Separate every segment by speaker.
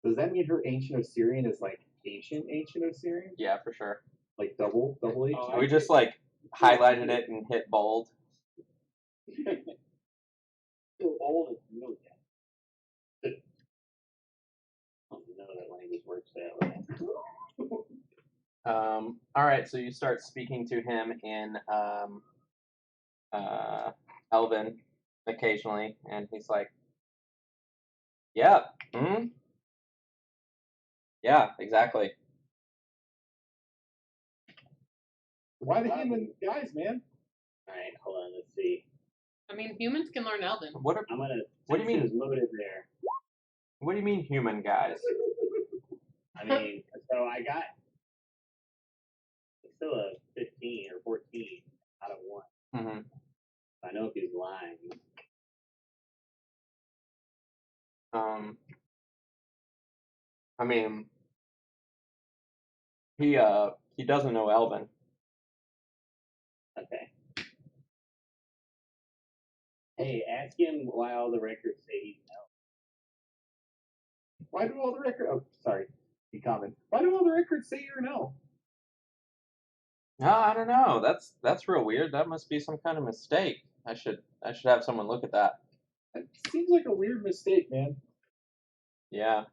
Speaker 1: Does that mean her ancient Osirian is like ancient Osirian?
Speaker 2: Yeah, for sure.
Speaker 1: Like double H?
Speaker 2: We just like highlighted it and hit bold.
Speaker 3: So old and familiar. I don't know that language works that way.
Speaker 2: All right, so you start speaking to him in Elven occasionally, and he's like, "Yeah, yeah, exactly."
Speaker 1: Why the human guys, man?
Speaker 3: All right, hold on. Let's see.
Speaker 4: I mean, humans can learn Elven.
Speaker 2: What do you mean?
Speaker 3: Is loaded there.
Speaker 2: What do you mean, human guys?
Speaker 3: I mean, so I got still a 15 or 14 out of 1.
Speaker 2: Mm-hmm.
Speaker 3: I know if he's lying.
Speaker 2: I mean, he doesn't know Elven.
Speaker 3: Okay. Hey, ask him why all the records say he's an elf.
Speaker 1: Why do all the records? Oh, sorry, be common. Why do all the records say you're an elf?
Speaker 2: No, I don't know. That's real weird. That must be some kind of mistake. I should have someone look at that.
Speaker 1: It seems like a weird mistake, man.
Speaker 2: Yeah.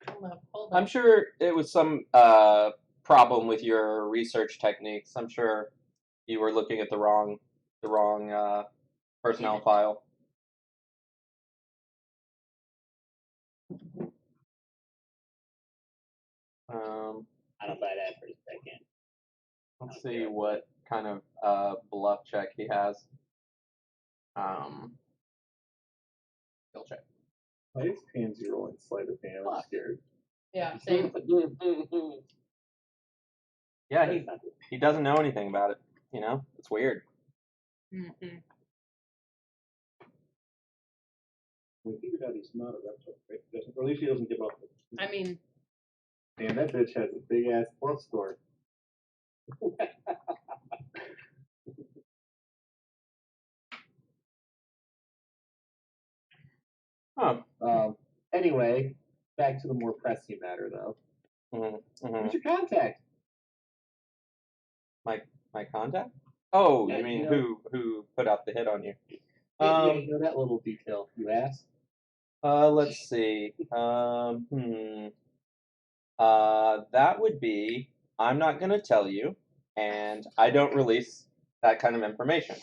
Speaker 4: Hold up.
Speaker 2: I'm sure it was some problem with your research techniques. I'm sure you were looking at the wrong personnel file.
Speaker 3: I don't buy that for a second.
Speaker 2: Let's see what kind of bluff check he has. Skill check.
Speaker 1: Why is Pansy rolling sleight of hand? I'm scared.
Speaker 4: Yeah, same.
Speaker 2: Yeah, he doesn't know anything about it. You know, it's weird.
Speaker 4: Mm-hmm.
Speaker 1: We figured out he's not a reptile, right? Or at least he doesn't give up.
Speaker 4: I mean,
Speaker 1: man, that bitch has a big ass bluff score. Anyway, back to the more pressing matter, though. Who's your contact?
Speaker 2: My contact? Oh,
Speaker 1: Yeah,
Speaker 2: you mean
Speaker 1: you know,
Speaker 2: who put out the hit on you?
Speaker 1: Yeah, you know that little detail you asked.
Speaker 2: Let's see. That would be, I'm not going to tell you, and I don't release that kind of information.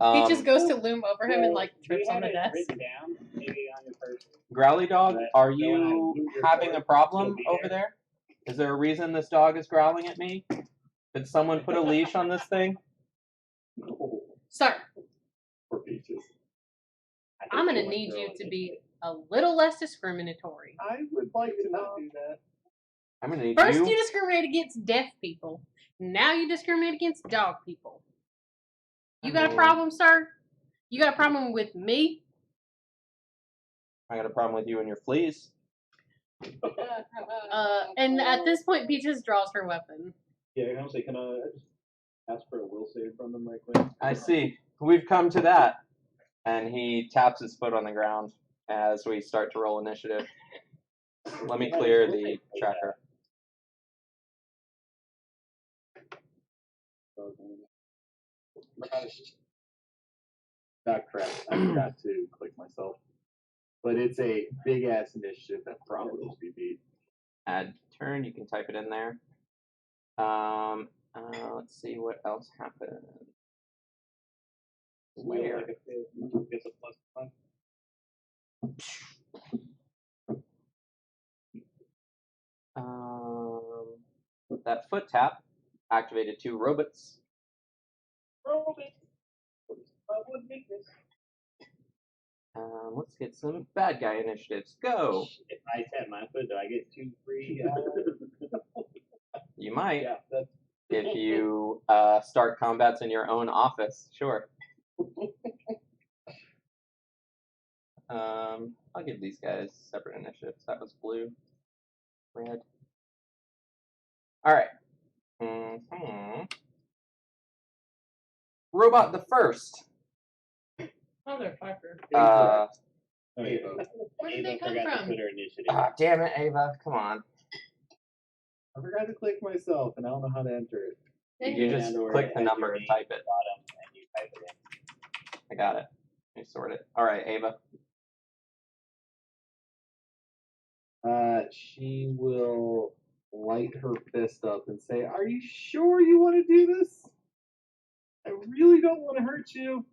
Speaker 4: he just goes to loom over him and like trips on the desk.
Speaker 3: Down, maybe on your person.
Speaker 2: Growly dog, are you having a problem over there? Is there a reason this dog is growling at me? Did someone put a leash on this thing?
Speaker 1: No.
Speaker 4: Sir,
Speaker 1: Poor Peaches.
Speaker 4: I'm going to need you to be a little less discriminatory.
Speaker 1: I would like to not do that.
Speaker 2: I'm going to need
Speaker 4: First you discriminate against deaf people. Now you discriminate against dog people. You got a problem, sir? You got a problem with me?
Speaker 2: I got a problem with you and your fleas.
Speaker 4: And at this point, Peaches draws her weapon.
Speaker 1: Yeah, I'm saying, can I just ask for a will save from them right quick?
Speaker 2: I see. We've come to that. And he taps his foot on the ground as we start to roll initiative. Let me clear the tracker.
Speaker 1: Not correct. I forgot to click myself. But it's a big ass initiative that probably will be beat.
Speaker 2: Add turn, you can type it in there. Let's see what else happened. Where?
Speaker 3: Gets a +1.
Speaker 2: That foot tap activated 2 robots. Let's get some bad guy initiatives. Go!
Speaker 3: If I tap my foot, do I get 2 free?
Speaker 2: You might.
Speaker 1: Yeah, that's
Speaker 2: If you start combats in your own office, sure. I'll give these guys separate initiatives. That was blue. Red. Alright. Robot the First.
Speaker 4: Motherfucker.
Speaker 1: Ava.
Speaker 4: Where did
Speaker 3: Ava
Speaker 4: they come
Speaker 3: forgot to
Speaker 4: from?
Speaker 3: put her initiative.
Speaker 2: Ah, damn it, Ava. Come on.
Speaker 1: I forgot to click myself, and I don't know how to enter it.
Speaker 2: You
Speaker 3: go
Speaker 2: just
Speaker 3: down to where
Speaker 2: click
Speaker 3: it
Speaker 2: the
Speaker 3: has
Speaker 2: number
Speaker 3: your
Speaker 2: and
Speaker 3: name
Speaker 2: type
Speaker 3: at
Speaker 2: it.
Speaker 3: the bottom, and you type it in.
Speaker 2: I got it. Let me sort it. All right, Ava.
Speaker 1: She will light her fist up and say, "Are you sure you want to do this? I really don't want to hurt you."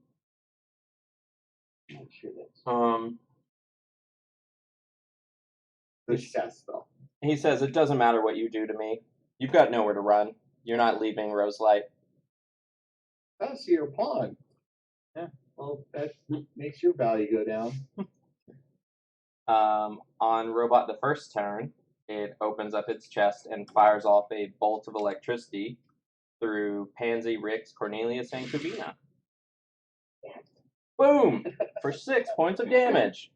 Speaker 3: Make sure that's
Speaker 1: Success spell.
Speaker 2: He says, it doesn't matter what you do to me. You've got nowhere to run. You're not leaving Roselight.
Speaker 1: Oh, so you're a pawn. Yeah. Well, that makes your value go down.
Speaker 2: On Robot the first turn, it opens up its chest and fires off a bolt of electricity through Pansy, Rix, Cornelius, and Kavina. Boom! For 6 points of damage.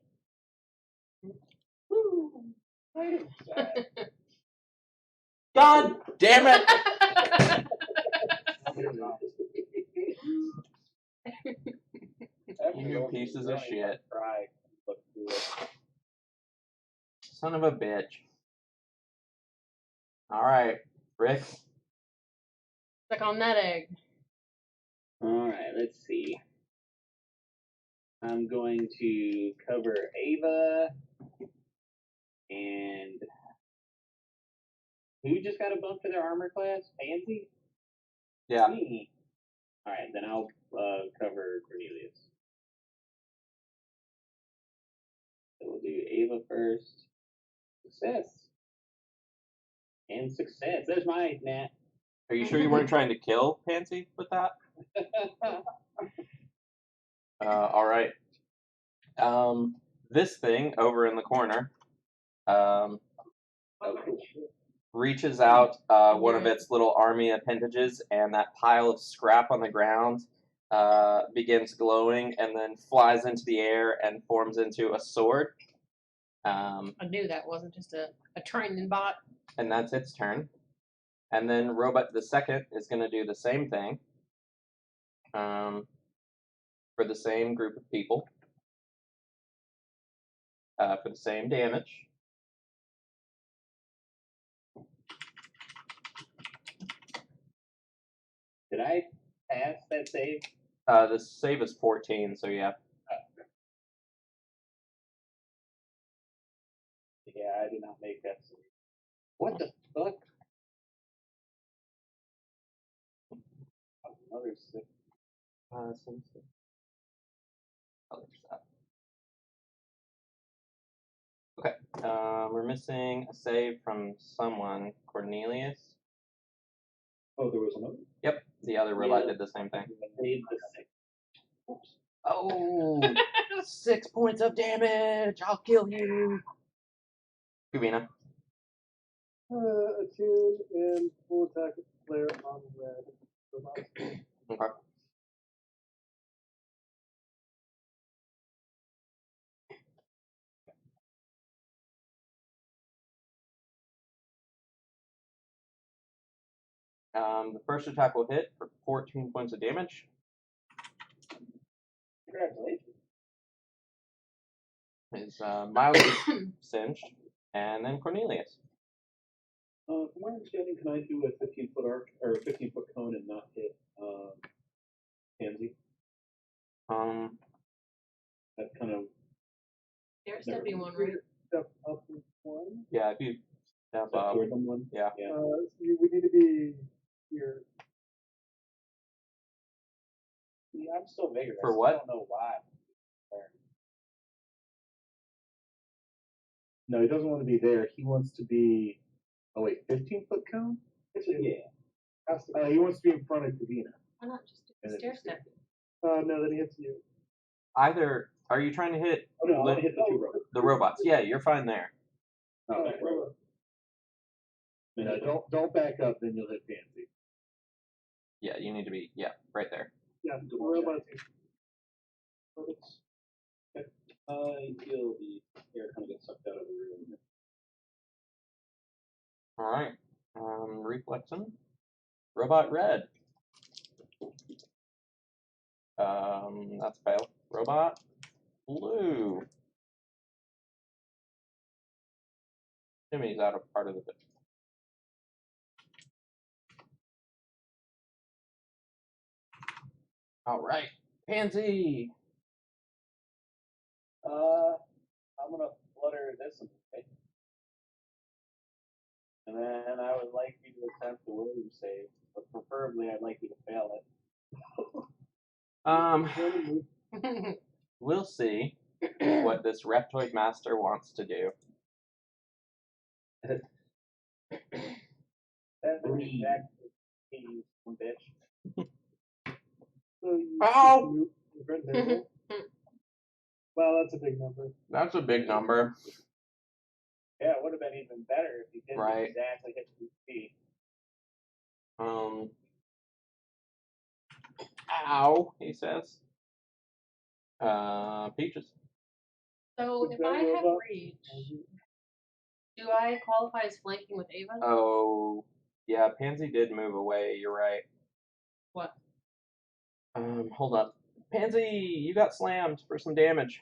Speaker 2: God damn it! You pieces of shit.
Speaker 3: Cry. Look through it.
Speaker 2: Son of a bitch. Alright, Rix.
Speaker 4: Stuck on that egg.
Speaker 3: Alright, let's see. I'm going to cover Ava. And who just got a bump for their armor class? Pansy?
Speaker 2: Yeah.
Speaker 3: Me. Alright, then I'll cover Cornelius. So we'll do Ava first. Success. And success. There's my Nat.
Speaker 2: Are you sure you weren't trying to kill Pansy with that? Alright. This thing over in the corner reaches out one of its little army appendages, and that pile of scrap on the ground begins glowing and then flies into the air and forms into a sword.
Speaker 4: I knew that wasn't just a training bot.
Speaker 2: And that's its turn. And then Robot the second is going to do the same thing for the same group of people for the same damage.
Speaker 3: Did I pass that save?
Speaker 2: The save is 14, so yeah.
Speaker 3: Yeah, I did not make that save. What the fuck? Another 6.
Speaker 2: Okay, we're missing a save from someone. Cornelius.
Speaker 1: Oh, there was another?
Speaker 2: Yep, the other robot
Speaker 3: Yeah.
Speaker 2: did the same thing.
Speaker 3: Save the 6. Oops.
Speaker 2: Oh, 6 points of damage! I'll kill you! Kavina.
Speaker 1: Attune and full attack player on red.
Speaker 2: Okay. The first attack will hit for 14 points of damage.
Speaker 3: Congratulations.
Speaker 2: Is mildly singed. And then Cornelius.
Speaker 1: From my understanding, can I do a 15-foot arc or a 15-foot cone and not hit Pansy? That's kind of
Speaker 4: They're stepping one, right?
Speaker 1: step up one.
Speaker 2: Yeah, if you step
Speaker 1: Step
Speaker 2: up.
Speaker 1: towards them one.
Speaker 2: Yeah.
Speaker 1: We need to be here.
Speaker 3: See, I'm still vigorous.
Speaker 2: For what?
Speaker 3: I don't know why.
Speaker 1: No, he doesn't want to be there. He wants to be. Oh wait, 15-foot cone?
Speaker 3: Yeah.
Speaker 1: He wants to be in front of Kavina.
Speaker 4: Why not just do the stair step?
Speaker 1: No, then he hits you.
Speaker 2: Either, are you trying to hit
Speaker 1: Oh no, I want to hit the two robots.
Speaker 2: the robots? Yeah, you're fine there.
Speaker 1: Oh, right. No, don't back up, then you'll hit Pansy.
Speaker 2: Yeah, you need to be, right there.
Speaker 1: Yeah, the robots.
Speaker 3: I feel the air kind of get sucked out of the room.
Speaker 2: Alright. Reflexing. Robot red. That's fail. Robot blue. Assuming he's out of part of the. All right, Pansy.
Speaker 3: I'm gonna flutter this a bit. And then I would like you to attempt the William save, but preferably I'd like you to fail it.
Speaker 2: We'll see what this Reptoid Master wants to do.
Speaker 3: That's exactly bitch.
Speaker 2: Ow!
Speaker 1: Well, that's a big number.
Speaker 2: That's a big number.
Speaker 3: Yeah, it would have been even better if you didn't
Speaker 2: Right.
Speaker 3: exactly hit the feet.
Speaker 2: Ow, he says. Peaches.
Speaker 4: So if I have reach, do I qualify as flanking with Ava?
Speaker 2: Oh, yeah, Pansy did move away. You're right.
Speaker 4: What?
Speaker 2: Hold up. Pansy, you got slammed for some damage.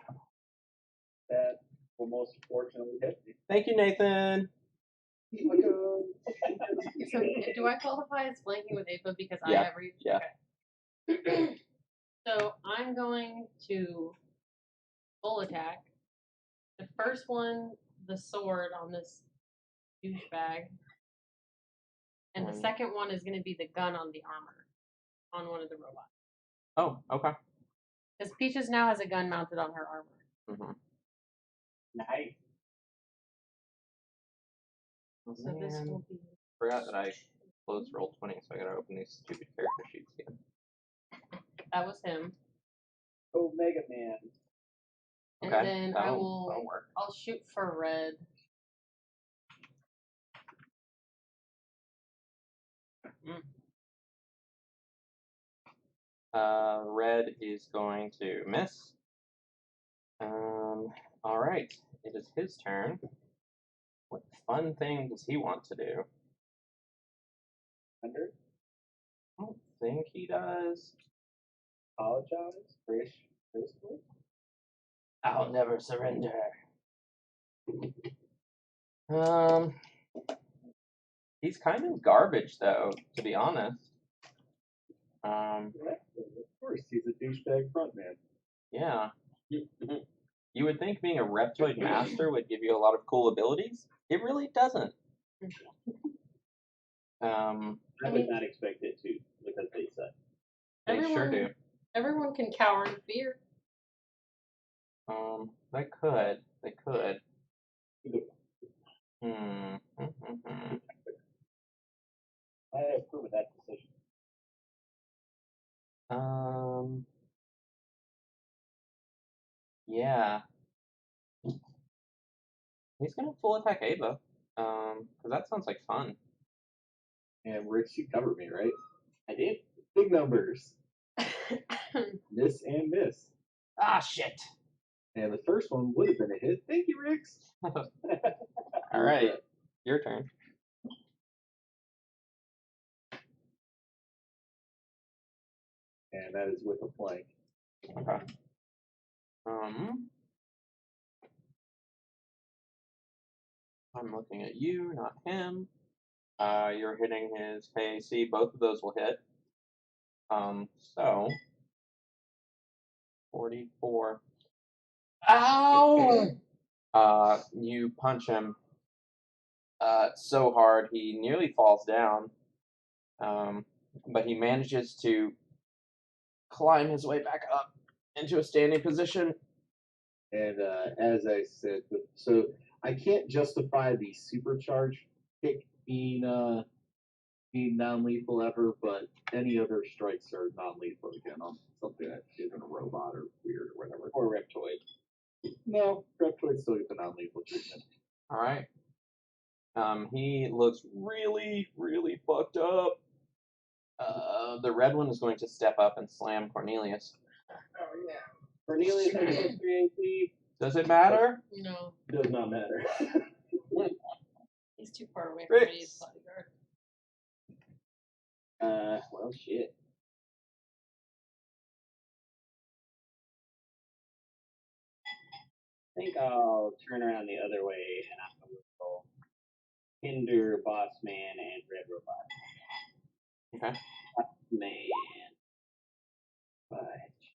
Speaker 3: That will most fortunately hit me.
Speaker 2: Thank you, Nathan.
Speaker 4: So do I qualify as flanking with Ava because I
Speaker 2: Yeah,
Speaker 4: have reach?
Speaker 2: yeah.
Speaker 4: Okay. So I'm going to full attack. The first one, the sword on this douchebag. And the second one is going to be the gun on the armor on one of the robots.
Speaker 2: Oh, okay.
Speaker 4: Because Peaches now has a gun mounted on her armor.
Speaker 2: Mm-hmm.
Speaker 3: Nice.
Speaker 4: So this will be.
Speaker 2: Forgot that I closed roll 20, so I gotta open these stupid character sheets again.
Speaker 4: That was him.
Speaker 3: Oh, Mega Man.
Speaker 4: And
Speaker 2: Okay,
Speaker 4: then
Speaker 2: that'll work.
Speaker 4: I'll shoot for red.
Speaker 2: Red is going to miss. All right, it is his turn. What fun thing does he want to do?
Speaker 3: Under.
Speaker 2: I don't think he does.
Speaker 3: Apologize. Gracefully.
Speaker 2: I'll never surrender. He's kind of garbage, though, to be honest.
Speaker 1: Of course, he's a douchebag frontman.
Speaker 2: Yeah. You would think being a Reptoid Master would give you a lot of cool abilities. It really doesn't.
Speaker 3: I would not expect it to, because they suck.
Speaker 2: They sure do.
Speaker 4: Everyone can cower in fear.
Speaker 2: They could. They could.
Speaker 3: I approve of that decision.
Speaker 2: Yeah. He's gonna full attack Ava. Because that sounds like fun.
Speaker 1: And Rich, you covered me, right?
Speaker 3: I did.
Speaker 1: Big numbers. Miss and miss.
Speaker 2: Ah, shit.
Speaker 1: And the first one would have been a hit. Thank you, Rix.
Speaker 2: All right, your turn.
Speaker 1: And that is with a flank.
Speaker 2: Okay. I'm looking at you, not him. You're hitting his KAC. Both of those will hit. So 44. Ow! You punch him so hard he nearly falls down. But he manages to climb his way back up into a standing position.
Speaker 1: And as I said, so I can't justify the supercharge kick being non-lethal ever, but any other strikes are non-lethal again on something that isn't a robot or weird or whatever.
Speaker 3: Or Reptoid.
Speaker 1: No, Reptoid still gets a non-lethal treatment.
Speaker 2: All right. He looks really, really fucked up. The red one is going to step up and slam Cornelius.
Speaker 3: Oh, yeah. Cornelius has plus 3 AC.
Speaker 2: Does it matter?
Speaker 4: No,
Speaker 3: Does not matter.
Speaker 4: he's too far away from
Speaker 2: Rix.
Speaker 4: me. He's bodyguard.
Speaker 3: Well, shit. I think I'll turn around the other way and I'm going to roll Hinder, Boss Man, and Red Robot.
Speaker 2: Okay.
Speaker 3: Man. Fudge.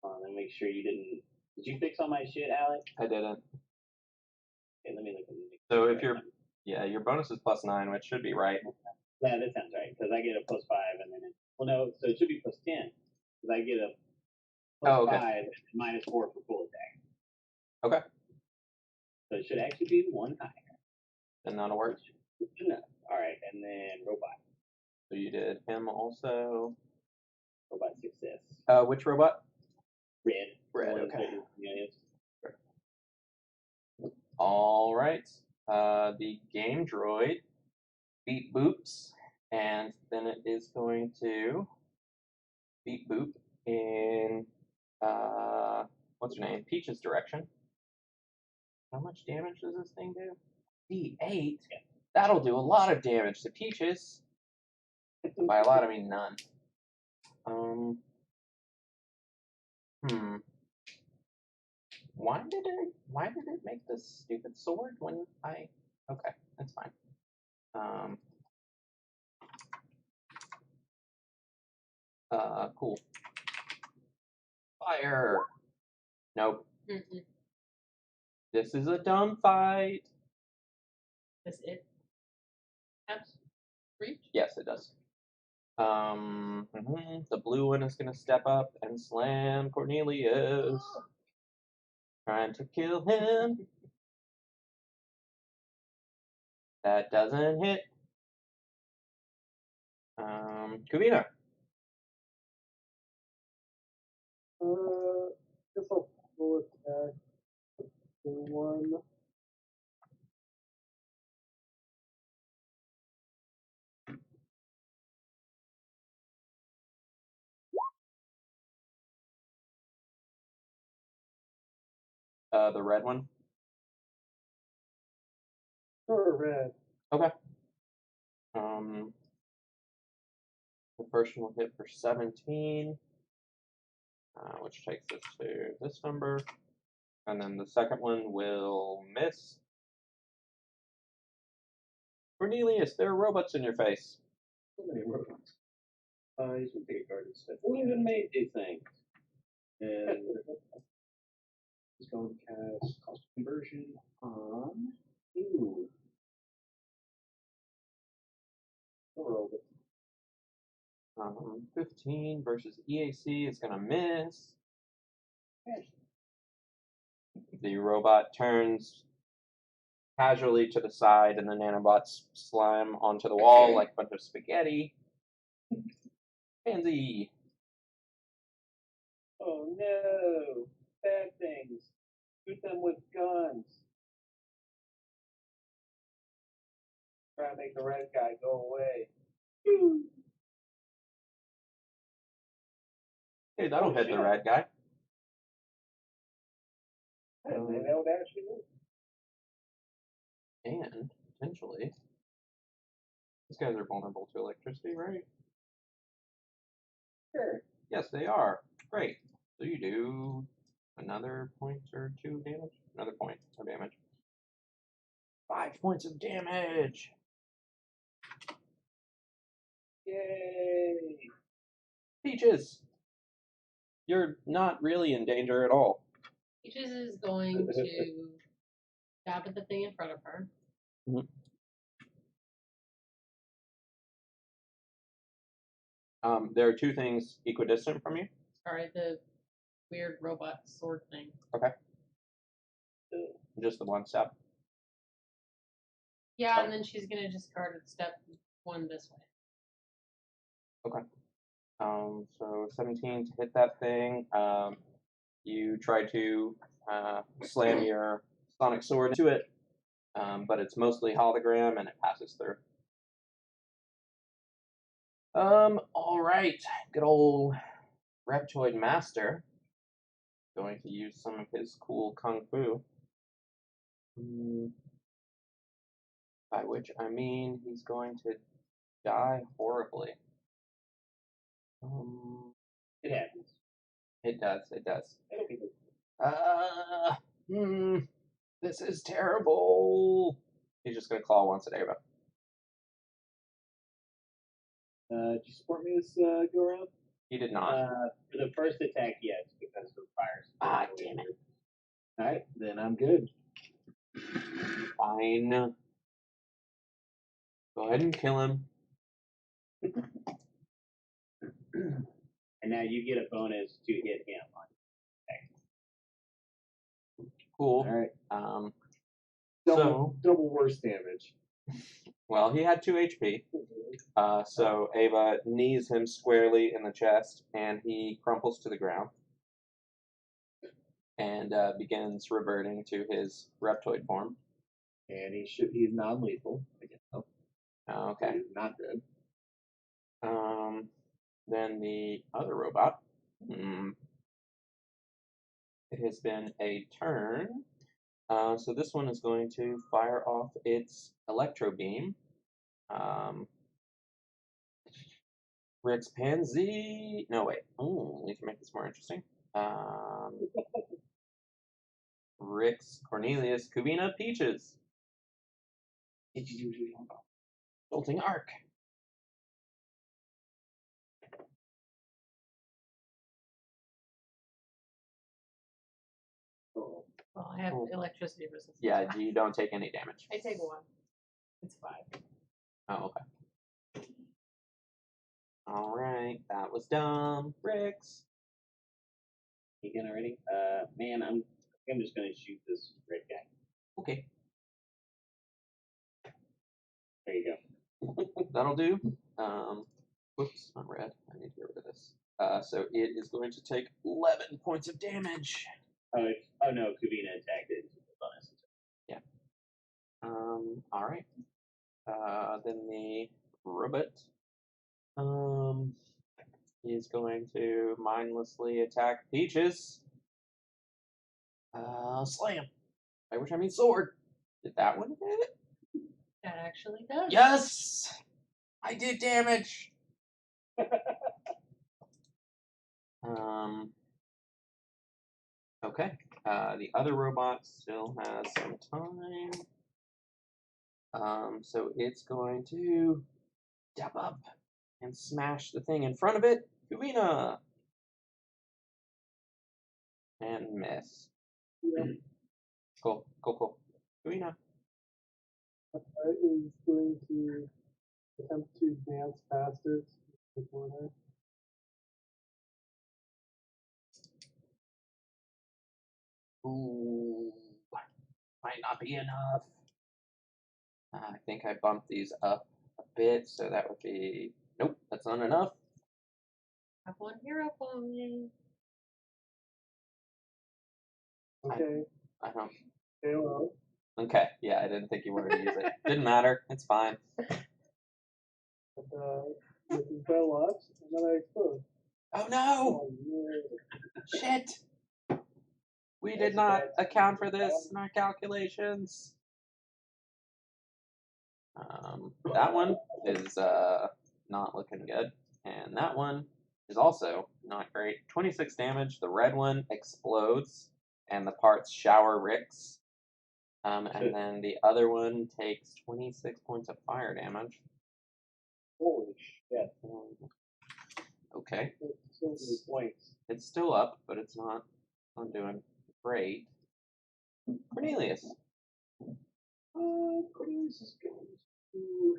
Speaker 3: Let me make sure you didn't. Did you fix all my shit, Alex?
Speaker 2: I didn't.
Speaker 3: Okay, let me look at the.
Speaker 2: So if you're, yeah, your bonus is +9, which should be right.
Speaker 3: Yeah, that sounds right. Because I get a +5 and then well, no, so it should be +10. Because I get a +5 and -4 for full attack.
Speaker 2: Okay.
Speaker 3: So it should actually be one higher.
Speaker 2: Then that'll work.
Speaker 3: No. All right, and then robot.
Speaker 2: So you did him also.
Speaker 3: Robot success.
Speaker 2: Which robot?
Speaker 3: Red.
Speaker 2: Red,
Speaker 3: One
Speaker 2: okay.
Speaker 3: units.
Speaker 2: All right. The game droid beat Boops, and then it is going to beat Boop in what's her name? Peach's direction. How much damage does this thing do? D8. That'll do a lot of damage to Peaches. By a lot, I mean none. Why did it make this stupid sword when I? Okay, that's fine. Cool. Fire. Nope.
Speaker 4: Mm-mm.
Speaker 2: This is a dumb fight.
Speaker 4: Does it have reach?
Speaker 2: Yes, it does. The blue one is gonna step up and slam Cornelius, trying to kill him. That doesn't hit. Kuvina.
Speaker 1: Guess I'll full attack the one.
Speaker 2: The red one.
Speaker 1: Or red.
Speaker 2: Okay. The first one will hit for 17, which takes us to this number. And then the second one will miss. Cornelius, there are robots in your face.
Speaker 3: So many robots. He's gonna take a card instead. Who even made these things? And he's going to cast cost conversion on you. Roll it.
Speaker 2: 15 versus EAC is gonna miss. The robot turns casually to the side, and the nanobots slam onto the wall like a bunch of spaghetti. Pansy.
Speaker 3: Oh no! Bad things. Shoot them with guns. Try to make the red guy go away.
Speaker 2: Hey, that'll hit the red guy.
Speaker 3: Hey, maybe that would actually work.
Speaker 2: And potentially, these guys are vulnerable to electricity, right?
Speaker 3: Sure.
Speaker 2: Yes, they are. Great. So you do another point or 2 damage? Another point of damage. 5 points of damage!
Speaker 3: Yay!
Speaker 2: Peaches! You're not really in danger at all.
Speaker 4: Peaches is going to stab at the thing in front of her.
Speaker 2: There are 2 things equidistant from you.
Speaker 4: Sorry, the weird robot sword thing.
Speaker 2: Okay. Just the one step.
Speaker 4: Yeah, and then she's gonna discard step 1 this way.
Speaker 2: Okay. So 17 to hit that thing. You try to slam your sonic sword into it, but it's mostly hologram and it passes through. All right. Good old Reptoid Master. Going to use some of his cool kung fu. By which I mean he's going to die horribly.
Speaker 3: It happens.
Speaker 2: It does. It does.
Speaker 3: It'll be good.
Speaker 2: This is terrible. He's just gonna claw once at Ava.
Speaker 1: Do you support me this go around?
Speaker 2: He did not.
Speaker 3: For the first attack, yes, because of fire.
Speaker 2: Ah, damn it.
Speaker 1: Alright, then I'm good.
Speaker 2: Fine. Go ahead and kill him.
Speaker 3: And now you get a bonus to hit him.
Speaker 2: Cool.
Speaker 1: Alright.
Speaker 2: So,
Speaker 1: Double worse damage.
Speaker 2: well, he had 2 HP. So Ava knees him squarely in the chest, and he crumples to the ground and begins reverting to his reptoid form.
Speaker 1: And he's non-lethal. Again, so
Speaker 2: Okay.
Speaker 1: he's not dead.
Speaker 2: Then the other robot. It has been a turn. So this one is going to fire off its electro beam. Rick's Pansy. No, wait. Oh, we can make this more interesting. Rick's Cornelius Kubina Peaches. Jolting Arc.
Speaker 4: Well, I have electricity resistance.
Speaker 2: Yeah, you don't take any damage.
Speaker 4: I take 1. It's 5.
Speaker 2: Oh, okay. Alright, that was dumb. Ricks.
Speaker 3: You gonna already? Man, I'm just gonna shoot this red guy.
Speaker 2: Okay.
Speaker 3: There you go.
Speaker 2: That'll do. Whoops, I'm red. I need to get rid of this. So it is going to take 11 points of damage.
Speaker 3: Oh no, Kuvina attacked it. Bonus.
Speaker 2: Yeah. Alright. Then the robot is going to mindlessly attack Peaches. Slam. By which I mean sword. Did that one hit?
Speaker 4: That actually does.
Speaker 2: Yes! I did damage! Okay. The other robot still has some time. So it's going to step up and smash the thing in front of it. Kuvina! And miss.
Speaker 1: Yeah.
Speaker 2: Cool. Kuvina.
Speaker 1: Is going to attempt to dance past it before that.
Speaker 2: Ooh. Might not be enough. I think I bumped these up a bit, so that would be... Nope, that's not enough.
Speaker 4: Have 1 hero point.
Speaker 1: Okay.
Speaker 2: I don't...
Speaker 1: Okay, well.
Speaker 2: Okay, yeah, I didn't think you wanted to use it. Didn't matter. It's fine.
Speaker 1: And, with his bell locks, and then I explode.
Speaker 2: Oh no!
Speaker 1: Yeah.
Speaker 2: Shit! We did not account for this in our calculations. That one is not looking good. And that one is also not great. 26 damage. The red one explodes, and the parts shower Ricks. And then the other one takes 26 points of fire damage.
Speaker 1: Holy shit.
Speaker 2: Okay.
Speaker 1: That's so many points.
Speaker 2: It's still up, but it's not doing great. Cornelius.
Speaker 1: Cornelius is going to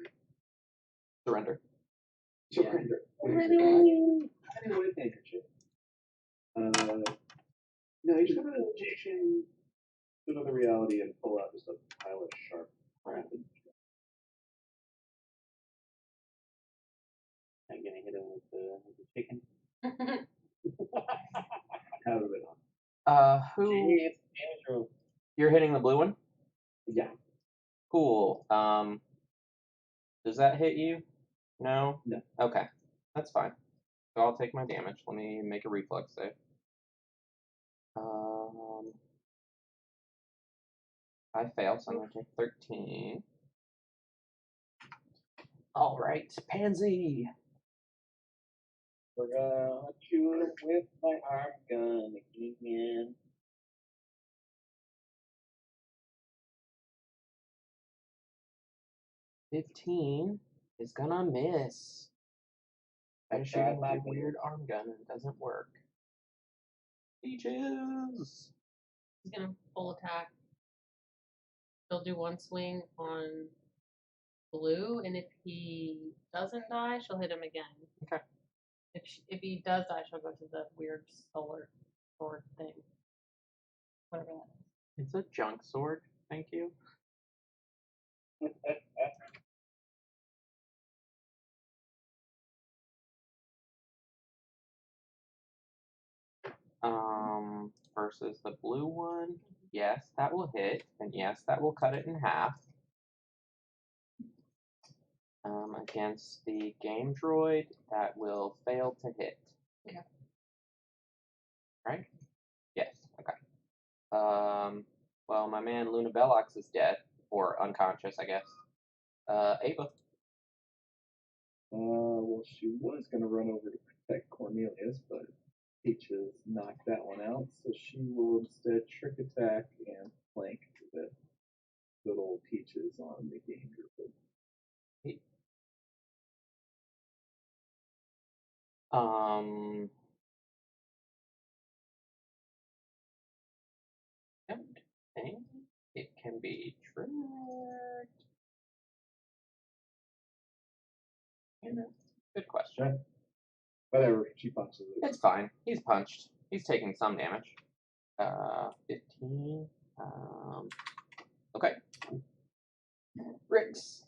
Speaker 2: Surrender.
Speaker 1: surrender. Anyway, handkerchief. No, he's going to injection to another reality and pull out just a pile of sharp crap.
Speaker 3: I'm gonna hit him with the chicken.
Speaker 1: How would it on?
Speaker 2: Who?
Speaker 3: Damage roll.
Speaker 2: You're hitting the blue one?
Speaker 1: Yeah.
Speaker 2: Cool. Does that hit you? No?
Speaker 1: No.
Speaker 2: Okay. That's fine. So I'll take my damage. Let me make a reflex save. I fail, so I'm going to take 13. Alright, Pansy.
Speaker 3: We're gonna shoot with my arm gun again.
Speaker 2: 15 is gonna miss.
Speaker 3: I
Speaker 2: I shoot
Speaker 3: tried
Speaker 2: him
Speaker 3: my
Speaker 2: with a weird arm gun and it doesn't work. Peaches!
Speaker 4: He's gonna full attack. He'll do one swing on blue, and if he doesn't die, she'll hit him again.
Speaker 2: Okay.
Speaker 4: If he does die, she'll go to the weird solar sword thing. Whatever that is.
Speaker 2: It's a junk sword, thank you. Versus the blue one. Yes, that will hit, and yes, that will cut it in half. Against the game droid, that will fail to hit.
Speaker 4: Okay.
Speaker 2: Right? Yes. Okay. Well, my man Luna Bellox is dead, or unconscious, I guess. Ava.
Speaker 1: Well, she was going to run over to protect Cornelius, but Peaches knocked that one out, so she will instead trick attack and flank the good old Peaches on the game group.
Speaker 2: Don't think it can be tricked. Good question.
Speaker 1: Whatever, she punches it.
Speaker 2: It's fine. He's punched. He's taking some damage. 15. Okay. Rix.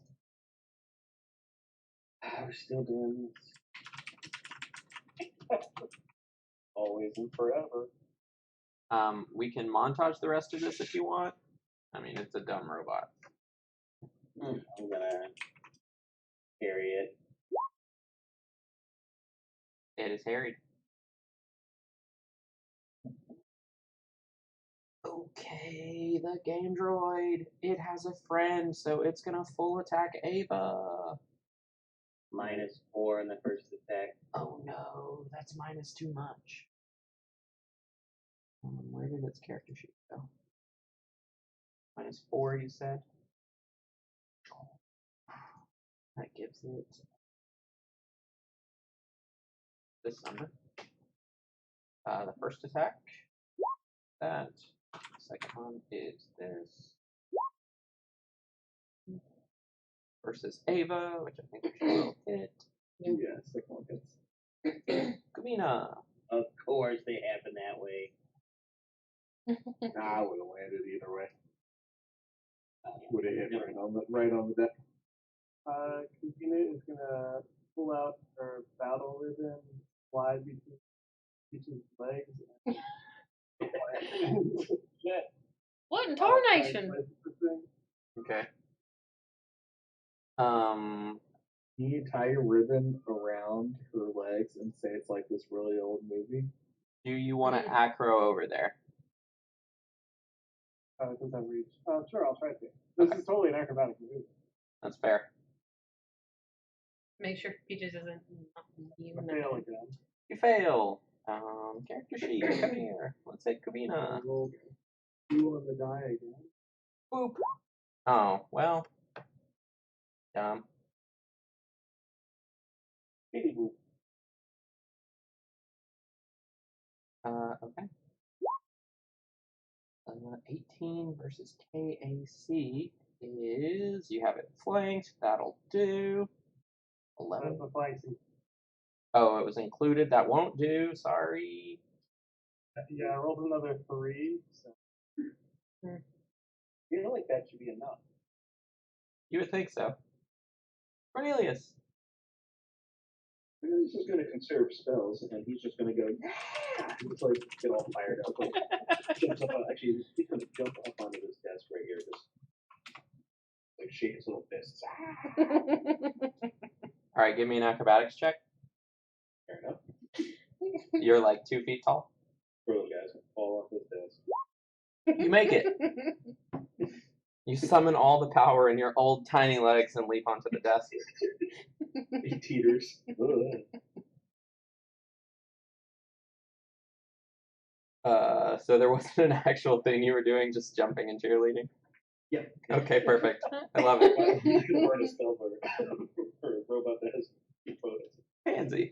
Speaker 3: We're still doing this. Always and forever.
Speaker 2: We can montage the rest of this if you want. I mean, it's a dumb robot.
Speaker 3: I'm gonna carry it.
Speaker 2: It is harried. Okay, the game droid. It has a friend, so it's gonna full attack Ava.
Speaker 3: -4 in the first attack.
Speaker 2: Oh no, that's minus too much. Where did its character sheet go? -4, you said? That gives it this number. The first attack. That. The second one is this. Versus Ava, which I think she will hit.
Speaker 1: Yeah, second one hits.
Speaker 2: Kamina.
Speaker 3: Of course, they happen that way.
Speaker 1: I would have landed either way. Would have hit right on the deck.
Speaker 5: Christina is gonna pull out her battle ribbon, slide between Peach's legs.
Speaker 4: What in tarnation?
Speaker 2: Okay.
Speaker 1: Can you tie your ribbon around her legs and say it's like this really old movie?
Speaker 2: Do you want to acro over there?
Speaker 5: Does that reach? Sure, I'll try to. This is totally an acrobatic maneuver.
Speaker 2: That's fair.
Speaker 4: Make sure Peaches isn't you.
Speaker 5: I fail again.
Speaker 2: You fail. Character sheet, come here. Let's hit Kamina.
Speaker 5: Roll 2 on the die again.
Speaker 2: Boop. Oh, well. Dumb. Okay. 18 versus KAC is, you have it flanked, that'll do. 11.
Speaker 5: That's the flanking.
Speaker 2: Oh, it was included, that won't do, sorry.
Speaker 5: Yeah, I rolled another 3. So.
Speaker 3: You feel like that should be enough.
Speaker 2: You would think so. Cornelius.
Speaker 3: He's just gonna conserve spells, and he's just gonna go, yeah! He's like, get all fired up. Like, jumps up on, actually, he's gonna jump up onto this desk right here, just like shake his little fists.
Speaker 2: Alright, give me an acrobatics check.
Speaker 3: Fair enough.
Speaker 2: You're like 2 feet tall.
Speaker 3: Throw those guys fall off this desk.
Speaker 2: You make it. You summon all the power in your old tiny legs and leap onto the desk.
Speaker 3: He teeters.
Speaker 2: So there wasn't an actual thing you were doing, just jumping and cheerleading?
Speaker 3: Yeah.
Speaker 2: Okay, perfect. I love it.
Speaker 3: You could word a spell for a robot that has two photos.
Speaker 2: Pansy.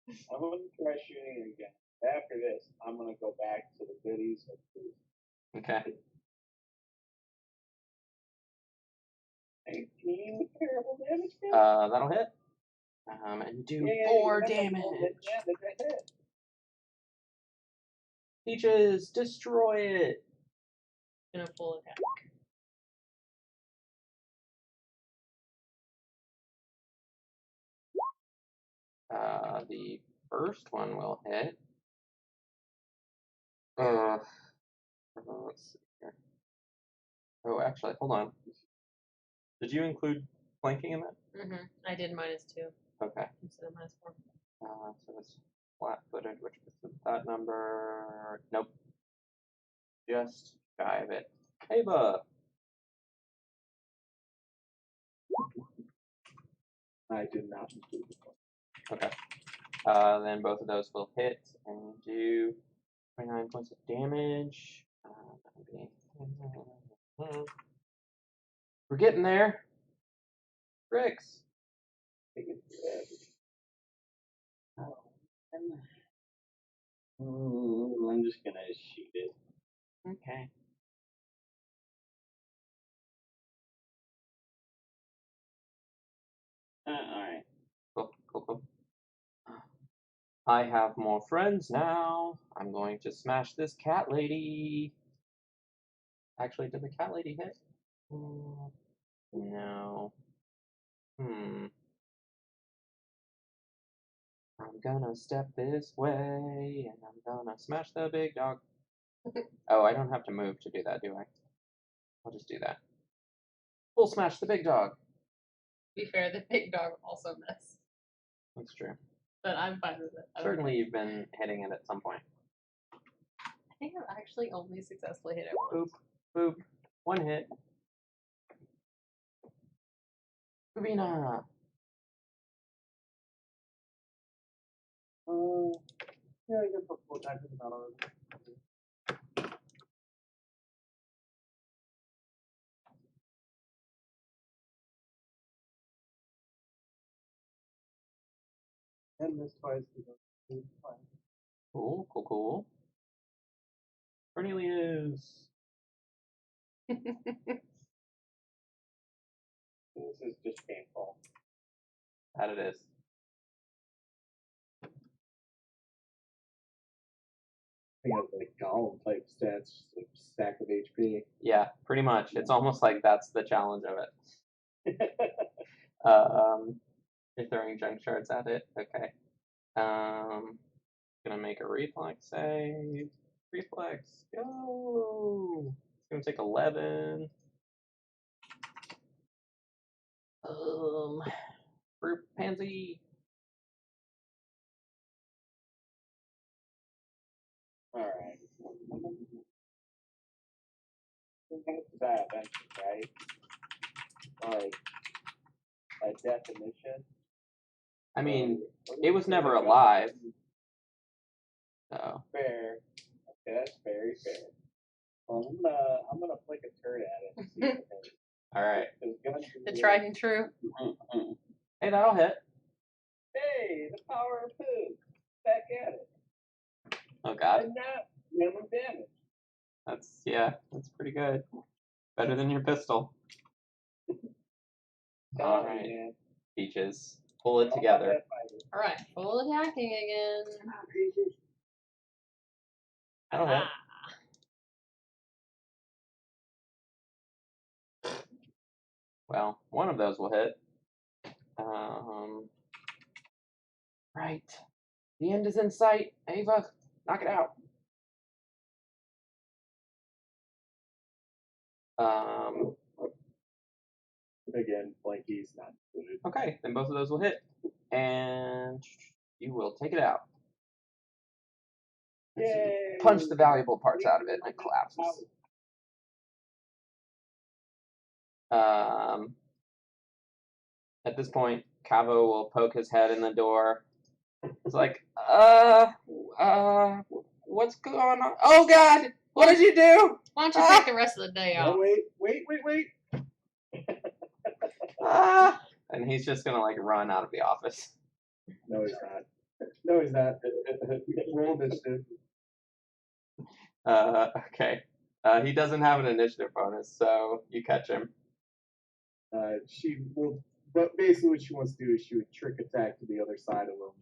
Speaker 6: I'm gonna try shooting again. After this, I'm gonna go back to the goodies of food.
Speaker 2: Okay.
Speaker 6: 19 with terrible damage.
Speaker 2: That'll hit. And do
Speaker 6: Yeah,
Speaker 2: 4
Speaker 6: that's a
Speaker 2: damage.
Speaker 6: little bit damage I hit.
Speaker 2: Peaches, destroy it.
Speaker 4: Gonna full attack.
Speaker 2: The first one will hit. Let's see here. Oh, actually, hold on. Did you include flanking in that?
Speaker 4: I did -2
Speaker 2: Okay.
Speaker 4: instead of -4.
Speaker 2: So it's flat-footed, which is that number. Nope. Just shy of it. Ava.
Speaker 1: I did not include the point.
Speaker 2: Okay. Then both of those will hit and do 29 points of damage. We're getting there. Rix.
Speaker 3: I'm just gonna shoot it.
Speaker 2: Okay.
Speaker 3: Alright.
Speaker 2: Cool. I have more friends now. I'm going to smash this cat lady. Actually, did the cat lady hit? No. I'm gonna step this way, and I'm gonna smash the big dog. Oh, I don't have to move to do that, do I? I'll just do that. We'll smash the big dog.
Speaker 4: To be fair, the big dog also missed.
Speaker 2: That's true.
Speaker 4: But I'm fine with it.
Speaker 2: Certainly you've been hitting it at some point.
Speaker 4: I think I've actually only successfully hit it
Speaker 2: Boop,
Speaker 4: once.
Speaker 2: boop. 1 hit. Rubina.
Speaker 5: Yeah, I guess I'll full attack with the battle. And miss twice because it's fine.
Speaker 2: Cool. Cornelius.
Speaker 6: This is just painful.
Speaker 2: That it is.
Speaker 1: I think it's like golem type stats, just a stack of HP.
Speaker 2: Yeah, pretty much. It's almost like that's the challenge of it. You're throwing junk shards at it. Okay. Gonna make a reflex save. Reflex, go. It's gonna take 11. Group pansy.
Speaker 6: Alright. That eventually, right? Like, by definition.
Speaker 2: I mean, it was never alive. So.
Speaker 6: Fair. Okay, that's very fair. Well, I'm gonna flick a turret at it and see what it hits.
Speaker 2: Alright.
Speaker 4: The tried and true.
Speaker 2: Hey, that'll hit.
Speaker 6: Hey, the power of food. Back at it.
Speaker 2: Oh god.
Speaker 6: And now, minimum damage.
Speaker 2: That's pretty good. Better than your pistol.
Speaker 6: Sorry,
Speaker 2: Alright.
Speaker 6: man.
Speaker 2: Peaches. Pull it together.
Speaker 4: Alright, full attacking again.
Speaker 2: That'll hit. Well, one of those will hit. Right. The end is in sight. Ava, knock it out.
Speaker 1: Again, Blanky's not included.
Speaker 2: Okay, then both of those will hit. And you will take it out.
Speaker 6: Yay.
Speaker 2: Punch the valuable parts out of it and it collapses. At this point, Cavo will poke his head in the door. It's like, what's going on? Oh God, what did you do?
Speaker 4: Why don't you take the rest of the day
Speaker 1: No,
Speaker 4: off?
Speaker 1: wait.
Speaker 2: Ah! And he's just gonna like run out of the office.
Speaker 1: No, he's not. Roll initiative.
Speaker 2: Okay. He doesn't have an initiative bonus, so you catch him.
Speaker 1: She will, but basically what she wants to do is she would trick attack to the other side of him,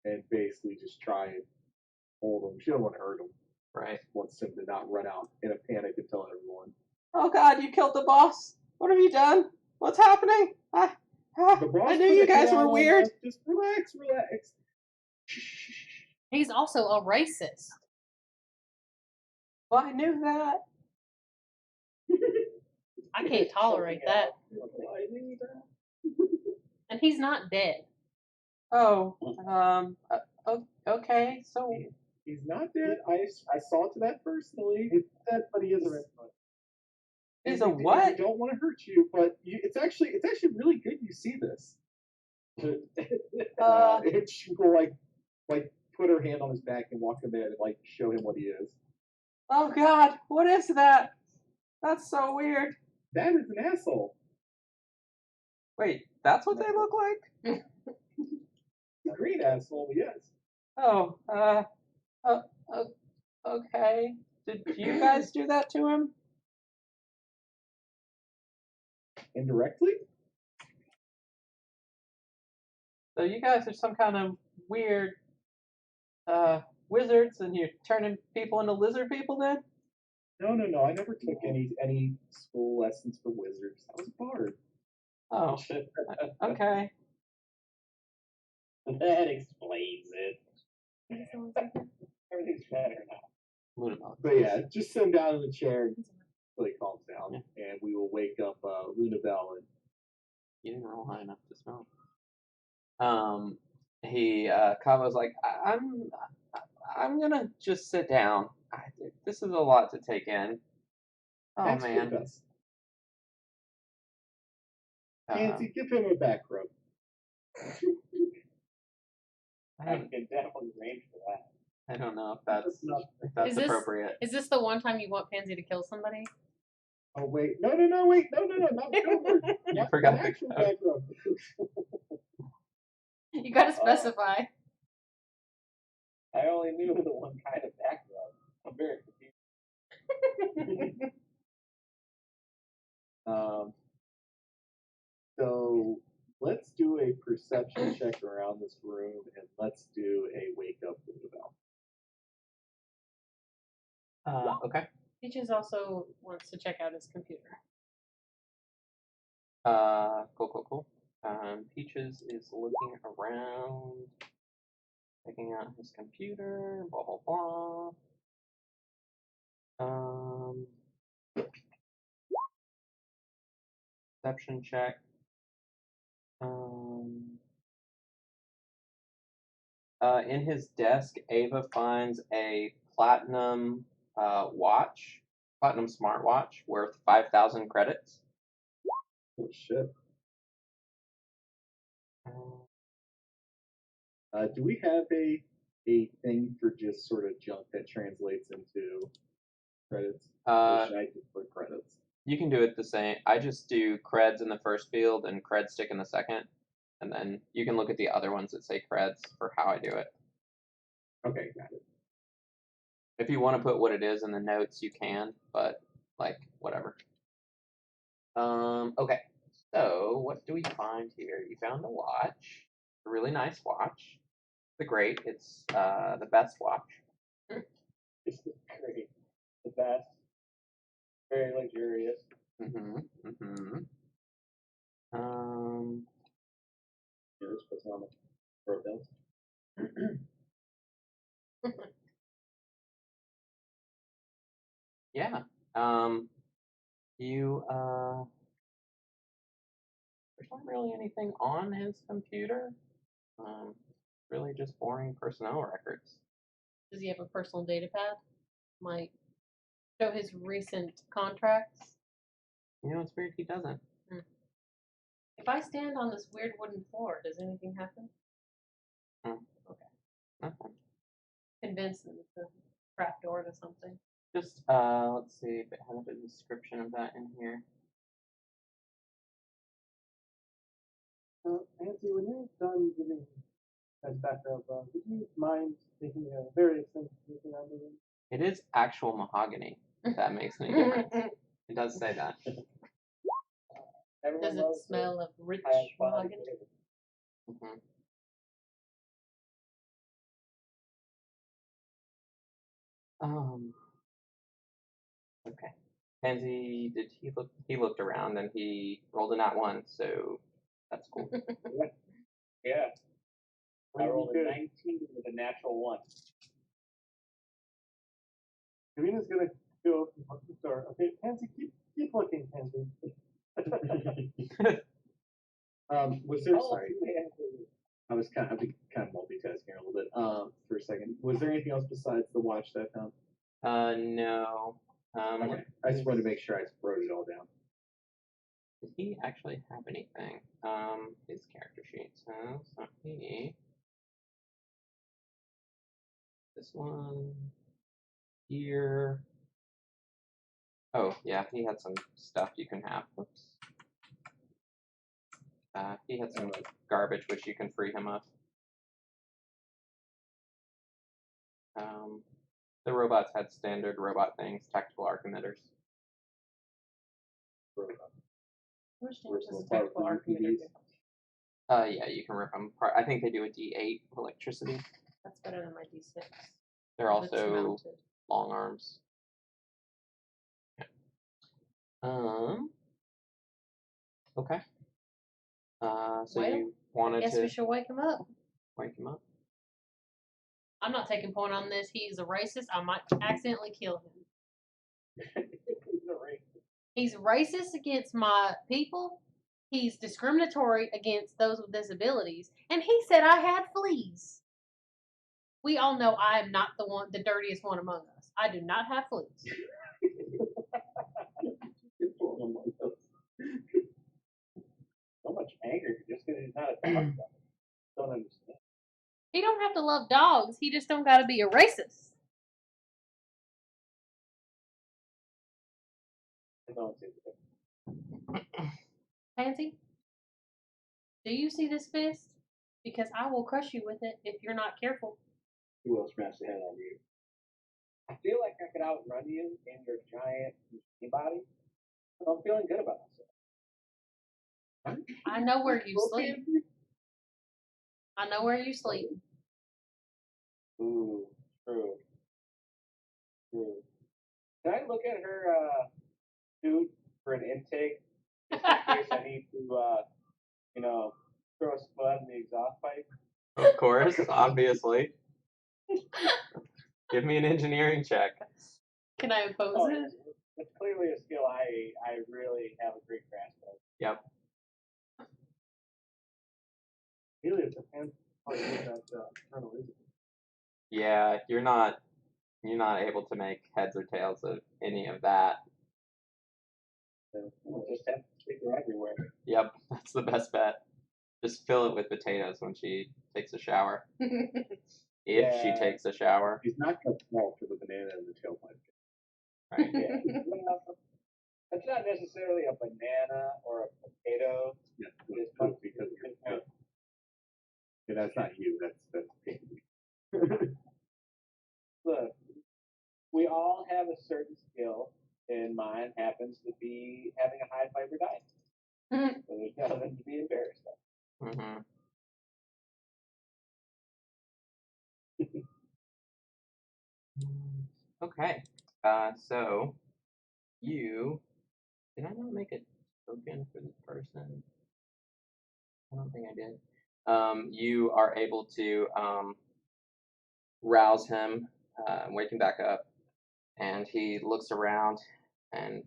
Speaker 1: and basically just try and hold him. She don't want to hurt him.
Speaker 2: Right.
Speaker 1: Wants him to not run out in a panic and tell everyone.
Speaker 2: Oh God, you killed the boss. What have you done? What's happening?
Speaker 1: The boss
Speaker 2: I knew you
Speaker 1: put a
Speaker 2: guys
Speaker 1: hit
Speaker 2: were
Speaker 1: out on
Speaker 2: weird.
Speaker 1: us. Just relax.
Speaker 4: He's also a racist.
Speaker 2: Well, I knew that.
Speaker 4: I can't tolerate that.
Speaker 1: I knew that.
Speaker 4: And he's not dead.
Speaker 2: Oh, okay. So
Speaker 1: He's not dead. I saw to that personally.
Speaker 5: He's dead, but he is a red flag.
Speaker 2: he's
Speaker 1: And
Speaker 2: a
Speaker 1: we
Speaker 2: what?
Speaker 1: don't want to hurt you, but it's actually really good you see this. And she will like put her hand on his back and walk him in and like show him what he is.
Speaker 2: Oh God, what is that? That's so weird.
Speaker 1: That is an asshole.
Speaker 2: Wait, that's what they look like?
Speaker 1: A green asshole, yes.
Speaker 2: Oh, okay. Did you guys do that to him?
Speaker 1: Indirectly?
Speaker 2: So you guys are some kind of weird wizards, and you're turning people into lizard people then?
Speaker 1: No. I never took any school lessons for wizards. I was a bard.
Speaker 2: Oh, okay.
Speaker 3: That explains it. Everything's better now.
Speaker 2: Lunabelle.
Speaker 1: But yeah, just sit him down in the chair until he calms down, and we will wake up Lunabelle and
Speaker 2: You didn't roll high enough to smell. Cabo's like, I'm gonna just sit down. This is a lot to take in. Oh
Speaker 1: that's
Speaker 2: man.
Speaker 1: with us. Nancy, give him a back rub.
Speaker 3: I can definitely range for that.
Speaker 2: I don't know if that's
Speaker 4: Is this-
Speaker 2: appropriate.
Speaker 4: Is this the one time you want Pansy to kill somebody?
Speaker 1: Oh wait, no, wait, no, not
Speaker 2: You forgot
Speaker 1: the
Speaker 2: the
Speaker 1: actual
Speaker 2: code.
Speaker 1: back rub.
Speaker 4: You gotta specify.
Speaker 3: I only knew the one kind of back rub. I'm very confused.
Speaker 1: So let's do a perception check around this room, and let's do a wake up Lunabelle.
Speaker 2: Okay.
Speaker 4: Peaches also wants to check out his computer.
Speaker 2: Cool. Peaches is looking around, checking out his computer, blah blah blah. Perception check. In his desk, Ava finds a platinum platinum smartwatch worth 5,000 credits.
Speaker 1: Oh shit. Do we have a thing for just sort of junk that translates into credits? Or should I just put credits?
Speaker 2: You can do it the same. I just do creds in the first field and cred stick in the second, and then you can look at the other ones that say creds for how I do it.
Speaker 1: Okay, got it.
Speaker 2: If you want to put what it is in the notes, you can, but like whatever. Okay. So what do we find here? You found a watch, a really nice watch. The great. It's the best watch.
Speaker 3: It's great. The best. Very luxurious.
Speaker 1: Yeah, this puts on the throat belt.
Speaker 2: Yeah. There's not really anything on his computer. Really just boring personnel records.
Speaker 4: Does he have a personal data pad? Might show his recent contracts.
Speaker 2: You know, it's weird he doesn't.
Speaker 4: If I stand on this weird wooden floor, does anything happen?
Speaker 2: Okay. Nothing.
Speaker 4: Convince them it's a trap door to something.
Speaker 2: Just let's see if it has a description of that in here.
Speaker 5: Nancy, when you're done giving as backup, would you mind taking a very extensive look around the room?
Speaker 2: It is actual mahogany. If that makes any difference. It does say that.
Speaker 6: Everyone
Speaker 4: Does it
Speaker 6: loves
Speaker 4: smell of rich
Speaker 6: the high quality
Speaker 4: mahogany?
Speaker 6: flavor.
Speaker 2: hmm Okay. Pansy, did he look? He looked around and he rolled a nat one, so that's cool.
Speaker 6: Yeah. I rolled a
Speaker 5: Good.
Speaker 6: 19 with a natural 1.
Speaker 5: Karina's gonna go open the door. Okay, Pansy, keep looking, Pansy.
Speaker 1: Was there?
Speaker 6: Oh,
Speaker 1: Sorry, I was kind of multitasking a little bit. For a second, was there anything else besides the watch that I found?
Speaker 2: No.
Speaker 1: Okay, I just wanted to make sure I wrote it all down.
Speaker 2: Did he actually have anything? His character sheet says that he. This one here. Oh yeah, he had some stuff you can have. Whoops. He had some garbage which you can free him of. The robots had standard robot things, tactical arc emitters.
Speaker 1: Personal part for UPVs.
Speaker 2: Yeah, you can rip them apart. I think they do a D8 electricity.
Speaker 4: That's better than my D6.
Speaker 2: They're
Speaker 4: It's
Speaker 2: also
Speaker 4: mounted.
Speaker 2: long arms. Okay. So
Speaker 4: Well,
Speaker 2: you
Speaker 4: I
Speaker 2: wanted
Speaker 4: guess
Speaker 2: to
Speaker 4: we should wake him up.
Speaker 2: wake him up?
Speaker 4: I'm not taking point on this. He's a racist. I might accidentally kill him. He's racist against my people. He's discriminatory against those with disabilities. And he said I had fleas. We all know I am not the dirtiest one among us. I do not have fleas.
Speaker 6: So much anger just because he's not a dog. Don't understand.
Speaker 4: He don't have to love dogs. He just don't got to be a racist.
Speaker 6: I don't see it.
Speaker 4: Pansy, do you see this fist? Because I will crush you with it if you're not careful.
Speaker 1: He will smash the head on you.
Speaker 6: I feel like I could outrun you in your giant machine body. So I'm feeling good about myself.
Speaker 4: I know where you sleep. I know where you sleep.
Speaker 6: Ooh, true. True. Can I look at her suit for an intake? Just in case I need to, throw a spud in the exhaust pipe?
Speaker 2: Of course, obviously. Give me an engineering check.
Speaker 4: Can I oppose
Speaker 6: Oh,
Speaker 4: it?
Speaker 6: it's clearly a skill I really have a great grasp of.
Speaker 2: Yep.
Speaker 5: Really, it depends how you get that kernel, isn't it?
Speaker 2: Yeah, you're not able to make heads or tails of any of that.
Speaker 6: We'll just have to stick her everywhere.
Speaker 2: Yep, that's the best bet. Just fill it with potatoes when she takes a shower. If she
Speaker 6: Yeah.
Speaker 2: takes a shower.
Speaker 1: He's not going to fall for the banana in the tailpipe.
Speaker 2: Right.
Speaker 6: Yeah. Well, it's not necessarily a banana or a potato.
Speaker 1: Yeah,
Speaker 6: It's
Speaker 1: poop because of your
Speaker 6: point.
Speaker 1: Yeah, that's not you. That's Pansy.
Speaker 6: Look, we all have a certain skill, and mine happens to be having a high fiber diet. So there's nothing to be embarrassed of.
Speaker 2: Mm-hmm. Okay. So you did I not make a token for this person? I don't think I did. You are able to rouse him, wake him back up, and he looks around and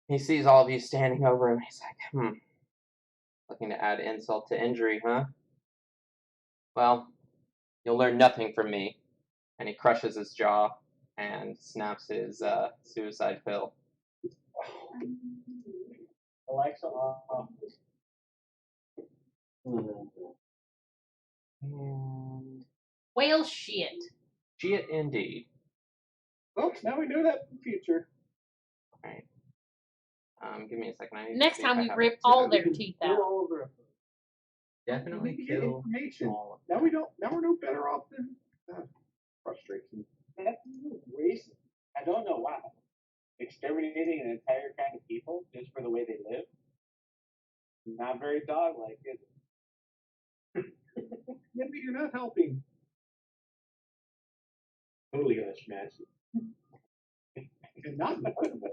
Speaker 2: he sees all of you standing over him. He's like, looking to add insult to injury, huh? Well, you'll learn nothing from me. And he crushes his jaw and snaps his suicide pill.
Speaker 6: Alexa,
Speaker 2: And
Speaker 4: Well, shit.
Speaker 2: shit indeed.
Speaker 1: Well, now we know that in the future.
Speaker 2: Alright. Give me a second. I need
Speaker 4: Next
Speaker 2: to see if
Speaker 4: time
Speaker 2: I
Speaker 4: we
Speaker 2: have
Speaker 4: rip
Speaker 2: it.
Speaker 4: all their teeth
Speaker 5: Kill
Speaker 4: out.
Speaker 5: all of their
Speaker 1: We
Speaker 2: Definitely
Speaker 1: need to get
Speaker 2: kill
Speaker 1: information.
Speaker 2: all of
Speaker 1: Now
Speaker 2: them.
Speaker 1: we don't. Now we're no better off than frustration.
Speaker 6: That's racist. I don't know why. Exterminating an entire kind of people just for the way they live? Not very dog-like, is it?
Speaker 1: Yeah, but you're not helping.
Speaker 3: Totally gonna smash it.
Speaker 1: And not in the good way.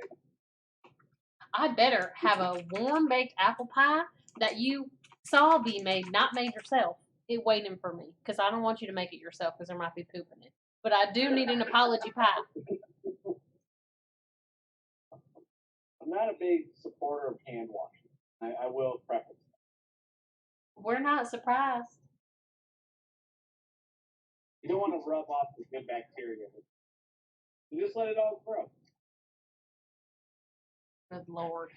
Speaker 4: I better have a warm baked apple pie that you saw be made, not made yourself, it waiting for me. Because I don't want you to make it yourself because there might be poop in it. But I do need an apology pie.
Speaker 6: I'm not a big supporter of hand washing. I will preface.
Speaker 4: We're not surprised.
Speaker 6: You don't want to rub off the good bacteria. You just let it all grow.
Speaker 4: Good lord.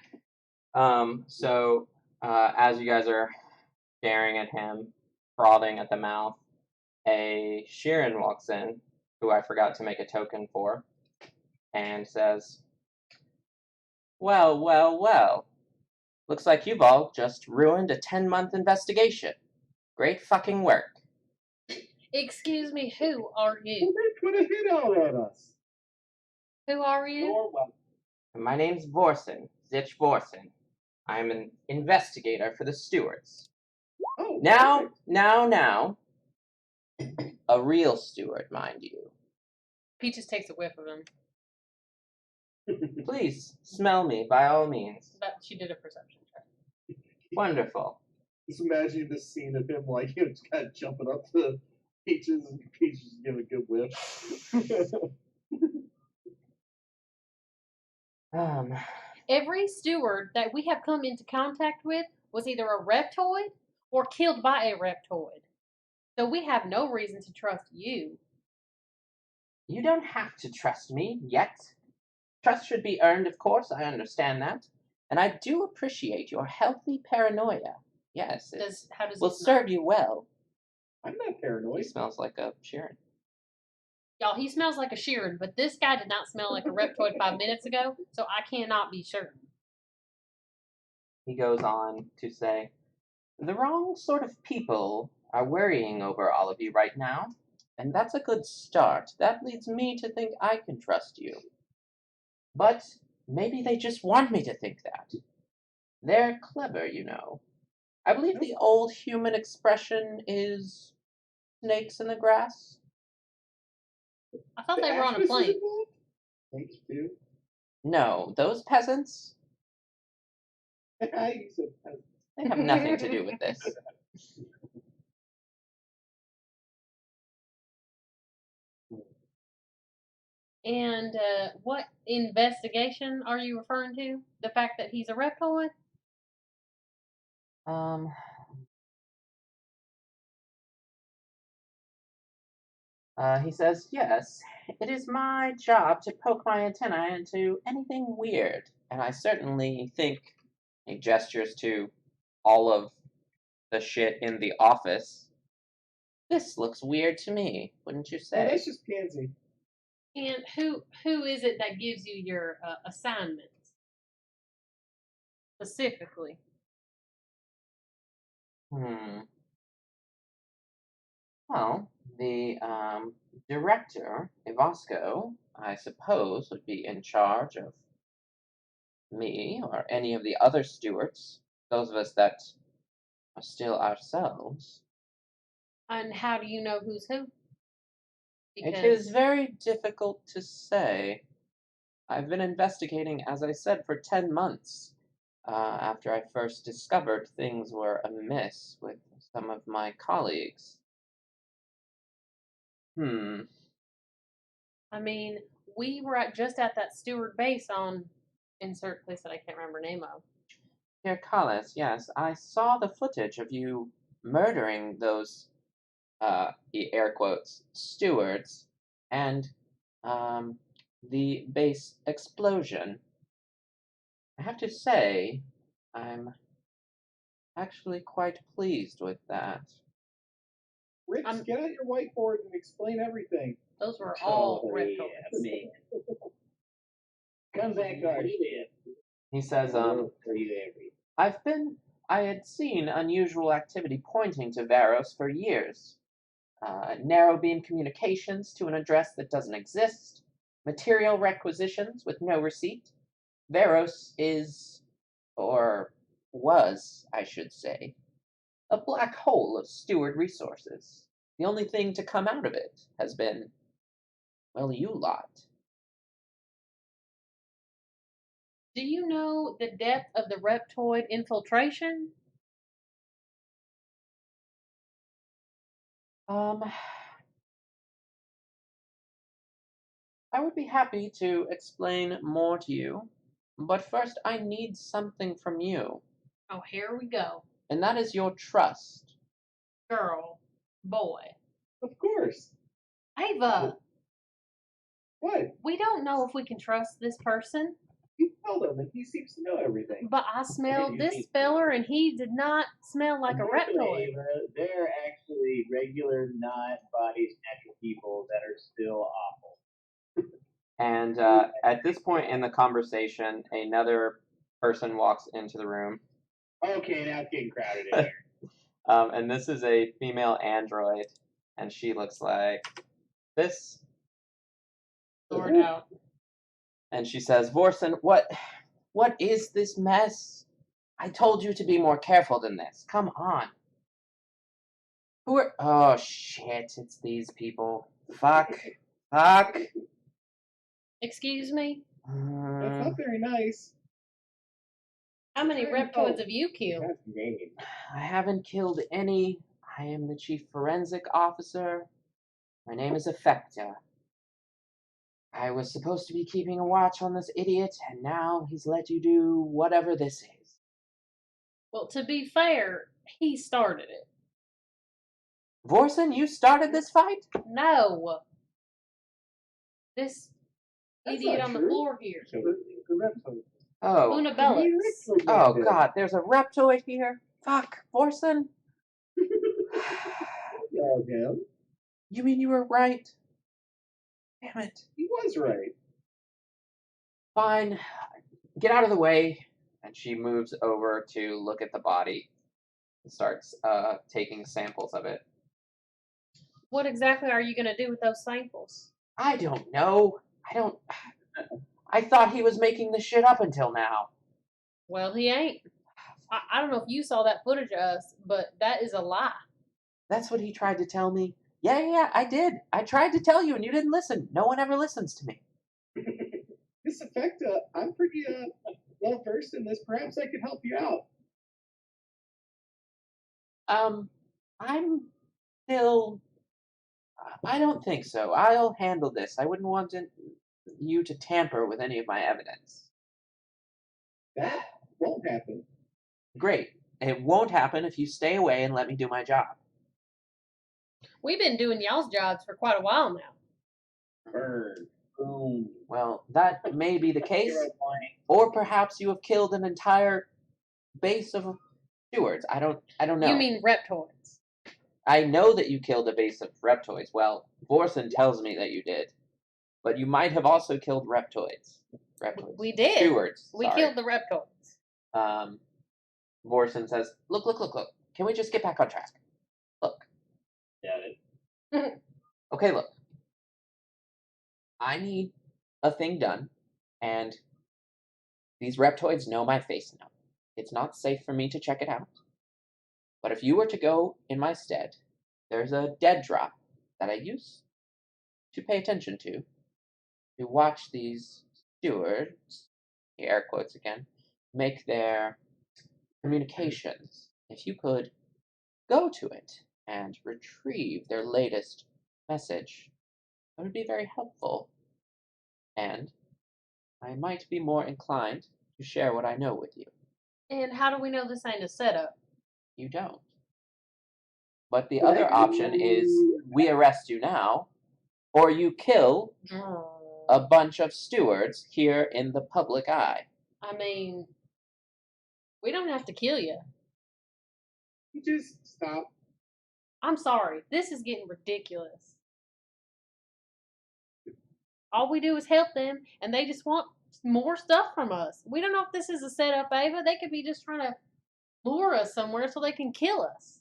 Speaker 2: So, as you guys are staring at him, frothing at the mouth, a Sheeran walks in, who I forgot to make a token for, and says, "Well, well, well. Looks like you've all just ruined a 10-month investigation. Great fucking work."
Speaker 4: Excuse me, who are
Speaker 1: Well,
Speaker 4: you?
Speaker 1: they put a hit out at us.
Speaker 4: Who are you?
Speaker 6: You're welcome.
Speaker 2: My name's Vorson, Zitch Vorson. I'm an investigator for the stewards.
Speaker 1: Oh,
Speaker 2: Now,
Speaker 1: perfect.
Speaker 2: now. A real steward, mind you.
Speaker 4: Peaches takes a whiff of him.
Speaker 2: Please, smell me, by all means.
Speaker 4: But she did a perception check.
Speaker 2: Wonderful.
Speaker 1: Just imagining this scene of him like just kind of jumping up to Peaches and Peaches give a good whiff.
Speaker 4: Every steward that we have come into contact with was either a reptoid or killed by a reptoid. So we have no reason to trust you.
Speaker 2: You don't have to trust me yet. Trust should be earned, of course, I understand that. And I do appreciate your healthy paranoia. Yes, it
Speaker 4: How does
Speaker 2: will
Speaker 4: he smell?
Speaker 2: serve you well.
Speaker 1: I'm not
Speaker 2: He
Speaker 1: paranoid.
Speaker 2: smells like a Sheeran.
Speaker 4: Y'all, he smells like a Sheeran, but this guy did not smell like a reptoid 5 minutes ago, so I cannot be certain.
Speaker 2: He goes on to say, the wrong sort of people are worrying over all of you right now, and that's a good start. That leads me to think I can trust you. But maybe they just want me to think that. They're clever, you know. I believe the old human expression is snakes in the grass.
Speaker 4: I thought they were on a
Speaker 1: Asterisk is
Speaker 4: plane.
Speaker 1: involved? Thank you.
Speaker 2: No, those peasants,
Speaker 1: You said peasant.
Speaker 2: they have nothing to do with this.
Speaker 4: And what investigation are you referring to? The fact that he's a reptoid?
Speaker 2: He says, yes, it is my job to poke my antennae into anything weird, and I certainly think, he gestures to all of the shit in the office, this looks weird to me, wouldn't you
Speaker 1: Oh,
Speaker 2: say?
Speaker 1: that's just Pansy.
Speaker 4: And who is it that gives you your assignments? Specifically.
Speaker 2: Well, the director, Ivasco, I suppose, would be in charge of me or any of the other stewards, those of us that are still ourselves.
Speaker 4: And how do you know who's who?
Speaker 2: It is very difficult to say. I've been investigating, as I said, for 10 months, after I first discovered things were amiss with some of my colleagues.
Speaker 4: I mean, we were just at that steward base on insert place that I can't remember the name of.
Speaker 2: Dear Collis, yes, I saw the footage of you murdering those, air quotes, stewards, and, the base explosion. I have to say, I'm actually quite pleased with that.
Speaker 1: Rich, get out your whiteboard and explain everything.
Speaker 4: Those were all
Speaker 3: Oh,
Speaker 4: reptoids.
Speaker 3: yeah, man. Come back to our ship.
Speaker 2: He says,
Speaker 3: We'll treat everything.
Speaker 2: I had seen unusual activity pointing to Varos for years. Narrow beam communications to an address that doesn't exist, material requisitions with no receipt. Varos is, or was, I should say, a black hole of steward resources. The only thing to come out of it has been, well, you lot.
Speaker 4: Do you know the depth of the reptoid infiltration?
Speaker 2: I would be happy to explain more to you, but first I need something from you,
Speaker 4: Oh, here we go.
Speaker 2: and that is your trust.
Speaker 4: Girl, boy.
Speaker 1: Of course.
Speaker 4: Ava,
Speaker 1: What?
Speaker 4: we don't know if we can trust this person,
Speaker 1: You told him, and he seems to know everything.
Speaker 4: but I smelled this feller and he did not smell like a reptoid.
Speaker 3: Ava, they're actually regular, not-body snatcher people that are still awful.
Speaker 2: And at this point in the conversation, another person walks into the room,
Speaker 3: Okay, now it's getting crowded in here.
Speaker 2: and this is a female android, and she looks like this.
Speaker 4: Sword out.
Speaker 2: And she says, "Vorson, what is this mess? I told you to be more careful than this. Come on." Who are? Oh shit! It's these people. Fuck.
Speaker 4: Excuse me?
Speaker 1: That's
Speaker 2: Uh,
Speaker 1: not very nice.
Speaker 4: How many reptoids have you killed?
Speaker 3: That's name.
Speaker 2: I haven't killed any. I am the chief forensic officer. My name is Effecta. I was supposed to be keeping a watch on this idiot, and now he's let you do whatever this is.
Speaker 4: Well, to be fair, he started it.
Speaker 2: Vorson, you started this fight?
Speaker 4: No. This
Speaker 1: That's
Speaker 4: idiot
Speaker 1: not
Speaker 4: on the
Speaker 1: true.
Speaker 4: floor here.
Speaker 5: The reptoid.
Speaker 2: Oh.
Speaker 4: Unabellix.
Speaker 2: Oh god, there's a reptoid here? Fuck, Vorson?
Speaker 1: Dog him.
Speaker 2: You mean you were right? Damn it.
Speaker 1: He was right.
Speaker 2: Fine. Get out of the way. And she moves over to look at the body and starts taking samples of it.
Speaker 4: What exactly are you going to do with those samples?
Speaker 2: I don't know. I thought he was making this shit up until now.
Speaker 4: Well, he ain't. I don't know if you saw that footage of us, but that is a lie.
Speaker 2: That's what he tried to tell me. Yeah, I did. I tried to tell you and you didn't listen. No one ever listens to me.
Speaker 1: This Effecta, I'm pretty well versed in this. Perhaps I could help you out.
Speaker 2: I'm still... I don't think so. I'll handle this. I wouldn't want you to tamper with any of my evidence.
Speaker 1: That won't happen.
Speaker 2: Great. It won't happen if you stay away and let me do my job.
Speaker 4: We've been doing y'all's jobs for quite a while now.
Speaker 3: Burn. Boom.
Speaker 2: Well, that may be the case.
Speaker 3: Hero point.
Speaker 2: Or perhaps you have killed an entire base of stewards. I don't know.
Speaker 4: You mean reptoids?
Speaker 2: I know that you killed a base of reptoids. Well, Vorson tells me that you did. But you might have also killed reptoids.
Speaker 4: We did.
Speaker 2: Stewards.
Speaker 4: We
Speaker 2: sorry.
Speaker 4: killed the reptoids.
Speaker 2: Vorson says, look. Can we just get back on track? Look.
Speaker 3: Got it.
Speaker 2: Okay, look. I need a thing done, and these reptoids know my face now. It's not safe for me to check it out. But if you were to go in my stead, there's a dead drop that I used to pay attention to watch these stewards, the air quotes again, make their communications. If you could go to it and retrieve their latest message, that would be very helpful. And I might be more inclined to share what I know with you.
Speaker 4: And how do we know this ain't a setup?
Speaker 2: You don't. But the other option is we arrest you now, or you kill a bunch of stewards here in the public eye.
Speaker 4: I mean, we don't have to kill you.
Speaker 1: You just stop.
Speaker 4: I'm sorry. This is getting ridiculous. All we do is help them, and they just want more stuff from us. We don't know if this is a setup, Ava. They could be just trying to lure us somewhere so they can kill us.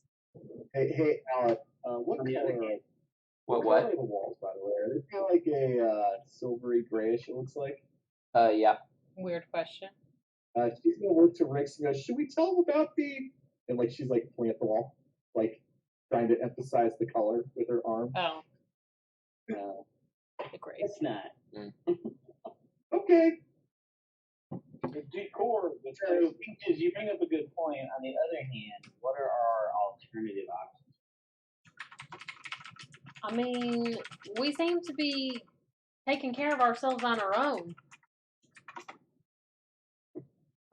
Speaker 7: Hey, Alec. What
Speaker 3: On the
Speaker 7: color?
Speaker 3: other hand,
Speaker 7: What
Speaker 2: What?
Speaker 7: color are the walls, by the way? Are they kind of like a silvery grayish? It looks like.
Speaker 2: Yeah.
Speaker 4: Weird question.
Speaker 7: She's gonna look to Rix and go, "Should we tell them about the?" And like she's like pointing at the wall, like trying to emphasize the color with her arm.
Speaker 4: Oh,
Speaker 7: Uh,
Speaker 4: the grace.
Speaker 3: it's not.
Speaker 7: okay.
Speaker 6: The decor, the
Speaker 3: So, Peaches, you bring up a good point. On the other hand, what are our alternative options?
Speaker 4: I mean, we seem to be taking care of ourselves on our own.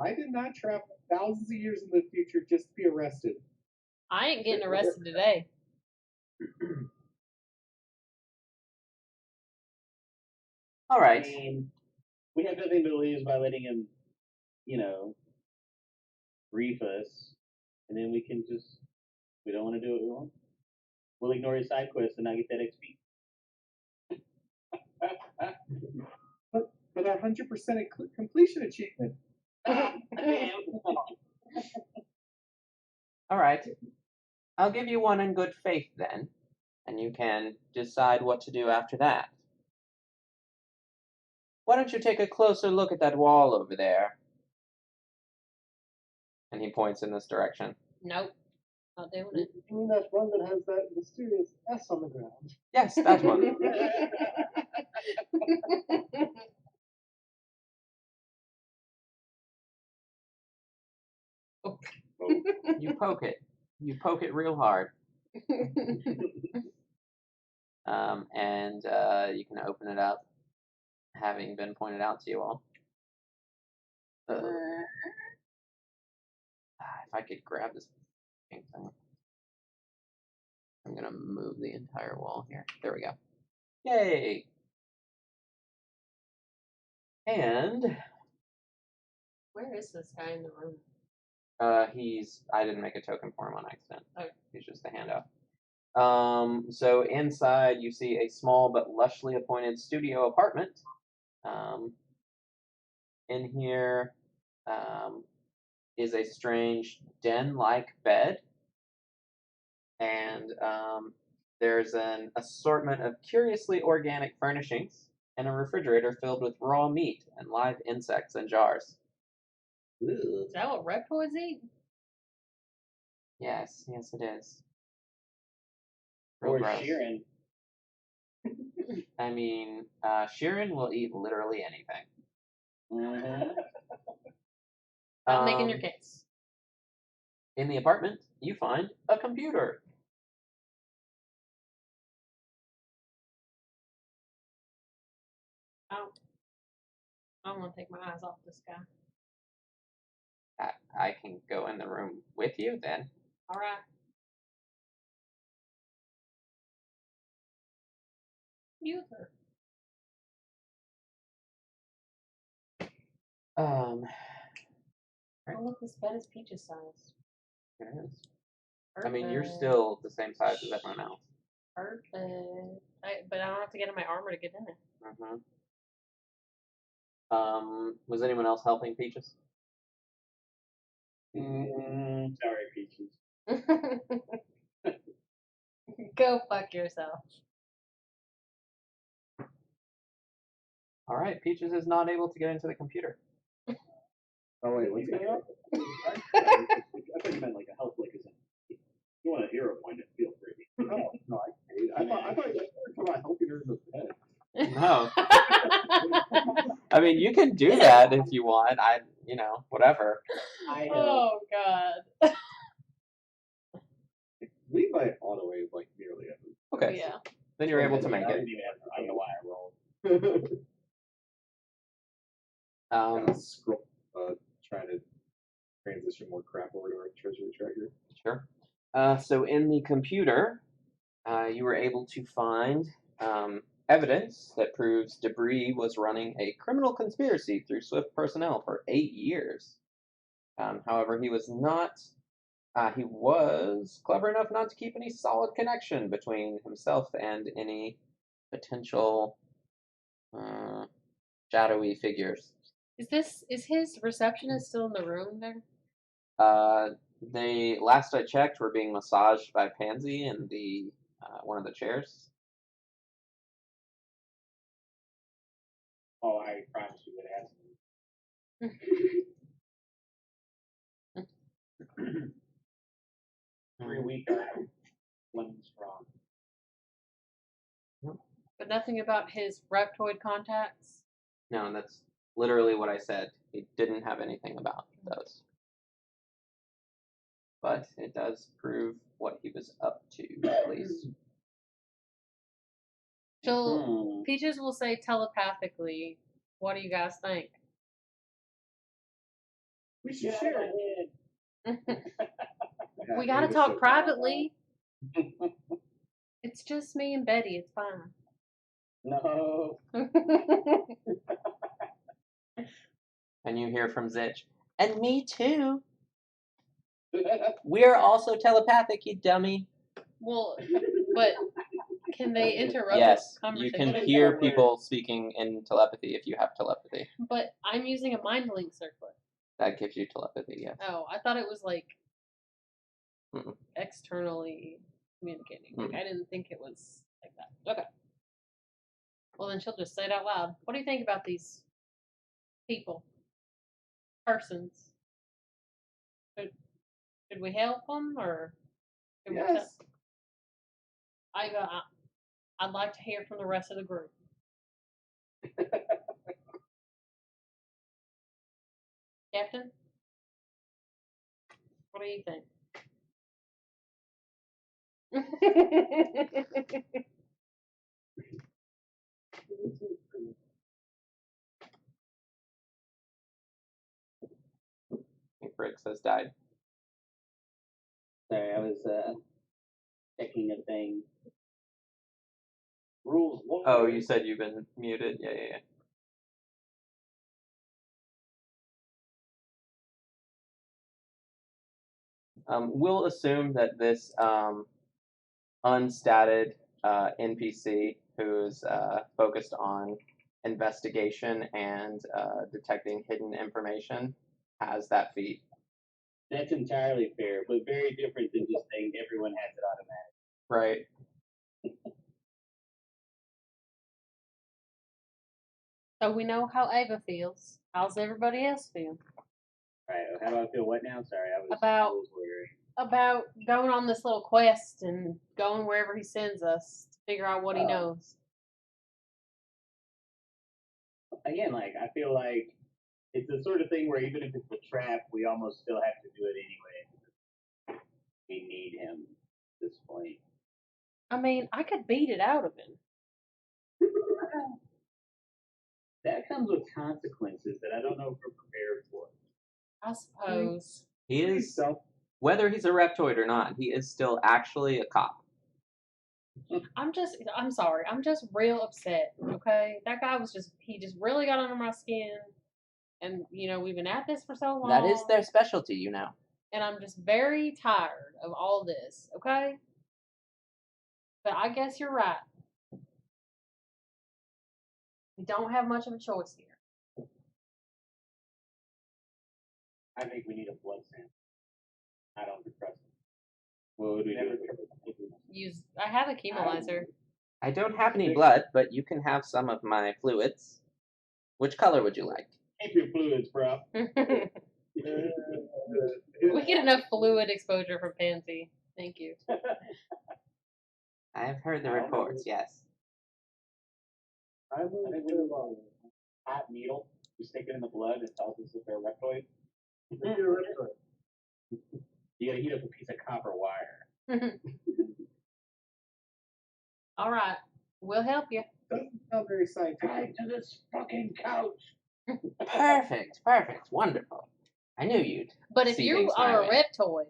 Speaker 7: I did not travel thousands of years in the future just to be arrested.
Speaker 4: I ain't getting arrested today.
Speaker 2: All
Speaker 3: I
Speaker 2: right.
Speaker 3: mean, we have nothing to lose by letting him, brief us, and then we can just, we don't want to do what we want. We'll ignore his side quest and not get that XP.
Speaker 7: But our 100% completion achievement.
Speaker 2: All right. I'll give you one in good faith then, and you can decide what to do after that. Why don't you take a closer look at that wall over there? And he points in this direction.
Speaker 4: Nope. Not doing it.
Speaker 5: You mean that one that has that mysterious S on the ground?
Speaker 2: Yes, that one. You poke it. You poke it real hard. And you can open it up, having been pointed out to you all. If I could grab this thing. I'm going to move the entire wall here. There we go. Yay! And
Speaker 4: Where is this guy in the room?
Speaker 2: I didn't make a token for him on accident.
Speaker 4: Okay.
Speaker 2: He's just a handout. So inside you see a small but lushly appointed studio apartment. In here is a strange den-like bed, and there's an assortment of curiously organic furnishings and a refrigerator filled with raw meat and live insects in jars.
Speaker 4: Is that what reptoids eat?
Speaker 2: Yes, it is. Real
Speaker 3: Or
Speaker 2: gross.
Speaker 3: Sheeran.
Speaker 2: I mean, Sheeran will eat literally anything.
Speaker 4: I'm making your
Speaker 2: Um,
Speaker 4: case.
Speaker 2: In the apartment, you find a computer.
Speaker 4: I don't want to take my eyes off this guy.
Speaker 2: I can go in the room with you then.
Speaker 4: All right. User.
Speaker 2: Right.
Speaker 4: Oh, look, this bed is Peach's size.
Speaker 2: It is.
Speaker 4: Perfect.
Speaker 2: I mean, you're still the same size as everyone else.
Speaker 4: Perfect. But I don't have to get in my armor to get in it.
Speaker 2: Was anyone else helping Peaches?
Speaker 3: Sorry, Peaches.
Speaker 4: Go fuck yourself.
Speaker 2: All right, Peaches is not able to get into the computer.
Speaker 7: Oh wait, what's going on?
Speaker 3: I thought you meant like a help, like as in, if you want a hero point, feel free.
Speaker 7: No, I thought you were talking about helping her in the bed.
Speaker 2: No. I mean, you can do that if you want. Whatever.
Speaker 4: Oh God.
Speaker 7: Levi auto-wave like nearly every.
Speaker 2: Okay.
Speaker 4: Yeah.
Speaker 2: Then you're able to make
Speaker 3: I
Speaker 2: it.
Speaker 3: didn't even have to, I don't know why I rolled.
Speaker 7: Scroll, trying to transition more crap over to our treasury tracker.
Speaker 2: Sure. So in the computer, you were able to find evidence that proves Debris was running a criminal conspiracy through Swift personnel for 8 years. However, he was clever enough not to keep any solid connection between himself and any potential shadowy figures.
Speaker 4: Is his receptionist still in the room there?
Speaker 2: They last I checked were being massaged by Pansy in the one of the chairs.
Speaker 6: Oh, I promise you it has. 3 weeks, 1 strong.
Speaker 4: But nothing about his reptoid contacts?
Speaker 2: No, that's literally what I said. He didn't have anything about those. But it does prove what he was up to, at least.
Speaker 4: Peaches will say telepathically, what do you guys think?
Speaker 7: We should share it.
Speaker 4: We gotta talk privately. It's just me and Betty, it's fine.
Speaker 6: No.
Speaker 2: And you hear from Zitch, and me too. We're also telepathic, you dummy.
Speaker 4: Well, but can they interrupt
Speaker 2: Yes,
Speaker 4: the
Speaker 2: you
Speaker 4: conversation?
Speaker 2: can hear people speaking in telepathy if you have telepathy.
Speaker 4: But I'm using a mind link circlet.
Speaker 2: That gives you telepathy, yes.
Speaker 4: Oh, I thought it was like
Speaker 2: Mm-mm.
Speaker 4: externally communicating. Like, I didn't think it was like that. Okay. Well, then she'll just say it out loud. What do you think about these people? Persons? Should we help them, or should we
Speaker 7: Yes.
Speaker 4: I'd like to hear from the rest of the group. Captain? What do you think?
Speaker 2: Briggs has died.
Speaker 6: Sorry, I was checking a thing. Rules 1.
Speaker 2: Oh, you said you've been muted? Yeah. We'll assume that this unstatted NPC who's focused on investigation and detecting hidden information has that feat.
Speaker 6: That's entirely fair, but very different than just saying everyone has it automatic.
Speaker 2: Right.
Speaker 4: So we know how Ava feels. How's everybody else feel?
Speaker 6: Right, how do I feel what now? Sorry, I was wondering.
Speaker 4: About going on this little quest and going wherever he sends us to figure out what he knows.
Speaker 6: Again, like, I feel like it's the sort of thing where even if it's a trap, we almost still have to do it anyway. We need him at this point.
Speaker 4: I mean, I could beat it out of him.
Speaker 6: That comes with consequences that I don't know if we're prepared for.
Speaker 4: I suppose.
Speaker 2: He is, whether he's a reptoid or not, he is still actually a cop.
Speaker 4: I'm sorry. I'm just real upset, okay? That guy he just really got under my skin. And, we've been at this for so long.
Speaker 2: That is their specialty, you know.
Speaker 4: And I'm just very tired of all this, okay? But I guess you're right. We don't have much of a choice here.
Speaker 6: I think we need a blood sample. I don't trust him. What would we do?
Speaker 4: I have a chemolizer.
Speaker 2: I don't have any blood, but you can have some of my fluids. Which color would you like?
Speaker 6: Keep your fluids, bro.
Speaker 4: We get enough fluid exposure from Pansy. Thank you.
Speaker 2: I've heard the reports, yes.
Speaker 6: I think we do a hot needle. You stick it in the blood and it tells us if they're a reptoid. You gotta heat up a piece of copper wire.
Speaker 4: All right. We'll help you.
Speaker 7: Doesn't sound very scientific.
Speaker 6: Tied to this fucking couch.
Speaker 2: Perfect. Wonderful. I knew you'd.
Speaker 4: But if
Speaker 2: see
Speaker 4: you
Speaker 2: things my
Speaker 4: are a
Speaker 2: way.
Speaker 4: reptoid,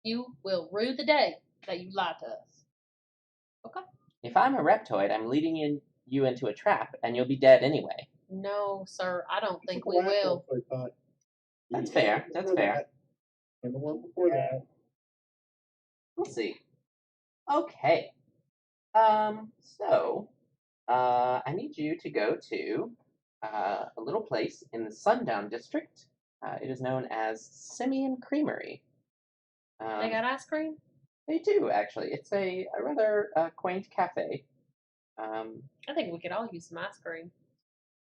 Speaker 4: you will rue the day that you lied to us. Okay?
Speaker 2: If I'm a reptoid, I'm leading you into a trap, and you'll be dead anyway.
Speaker 4: No, sir. I don't think we will.
Speaker 7: I thought.
Speaker 2: That's fair.
Speaker 7: And the one before that.
Speaker 2: We'll see. Okay. So, I need you to go to a little place in the Sundown District. It is known as Simeon Creamery.
Speaker 4: They got ice cream?
Speaker 2: They do, actually. It's a rather quaint cafe.
Speaker 4: I think we could all use some ice cream.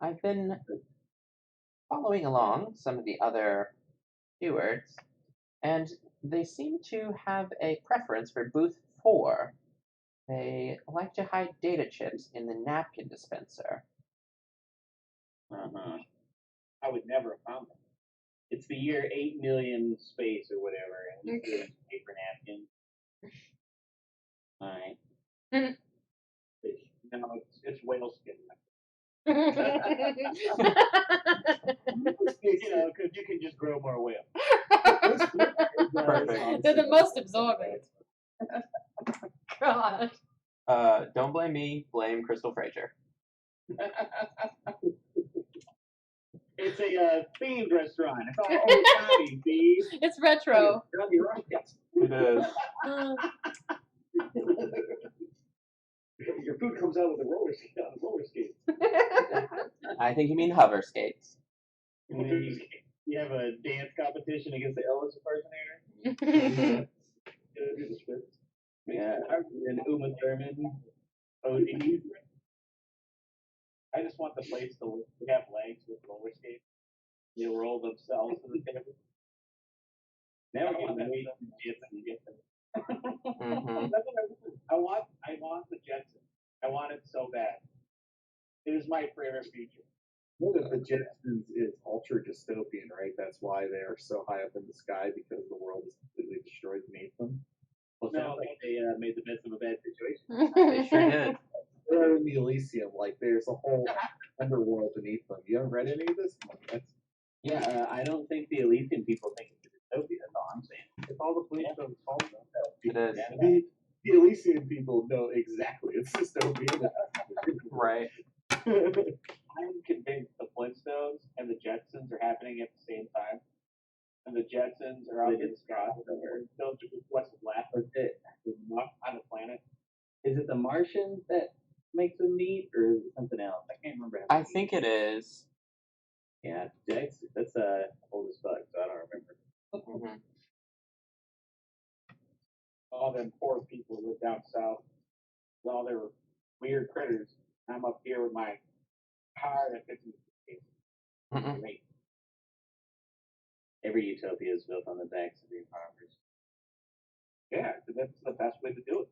Speaker 2: I've been following along some of the other stewards, and they seem to have a preference for booth 4. They like to hide data chips in the napkin dispenser.
Speaker 6: Uh-huh. I would never have found them. It's the year 8 million space or whatever, and it's doing paper napkin. Alright. No, it's whale skin. Because you can just grow more whale.
Speaker 2: Perfect.
Speaker 4: They're the most absorbent. God.
Speaker 2: Don't blame me, blame Crystal Frazier.
Speaker 6: It's a themed restaurant. It's all old timey, Steve.
Speaker 4: It's retro.
Speaker 3: You're right.
Speaker 2: It is.
Speaker 3: Your food comes out with the roller skates.
Speaker 2: I think you mean hover skates.
Speaker 6: And then you have a dance competition against the Elvis impersonator.
Speaker 3: Do the splits.
Speaker 6: Yeah, and Uma Thurman, OD. I just want the place to have legs with roller skates. They roll themselves to the table. Never get the weight of the Jets and get them.
Speaker 2: Mm-hmm.
Speaker 6: That's what I want the Jetsons. I want it so bad. It is my favorite feature.
Speaker 7: Well, the Jetsons is ultra dystopian, right? That's why they are so high up in the sky, because the world is completely destroyed beneath them.
Speaker 6: Well, sounds like they made the best of a bad situation.
Speaker 2: They sure did.
Speaker 7: They're in the Elysium, like there's a whole underworld beneath them. You haven't read any of this? That's,
Speaker 6: Yeah, I don't think the Elysian people think it's a dystopia. That's all I'm saying.
Speaker 5: It's all the Flintstones' fault, though.
Speaker 2: It is.
Speaker 7: the Elysian people know exactly it's dystopian.
Speaker 2: Right.
Speaker 6: I'm convinced the Flintstones and the Jetsons are happening at the same time. And the Jetsons are out in the sky. The Flintstones are just west of left. On the planet.
Speaker 3: Is it the Martians that makes them meet, or is it something else? I can't remember.
Speaker 2: I think it is.
Speaker 3: Yeah, that's old as fuck, so I don't remember.
Speaker 2: Mm-hmm.
Speaker 6: All them poor people live down south with all their weird critters. I'm up here with my car that fits in the
Speaker 2: Mm-mm.
Speaker 6: Great.
Speaker 3: Every utopia is built on the backs of the impoverished.
Speaker 6: Yeah, that's the best way to do it.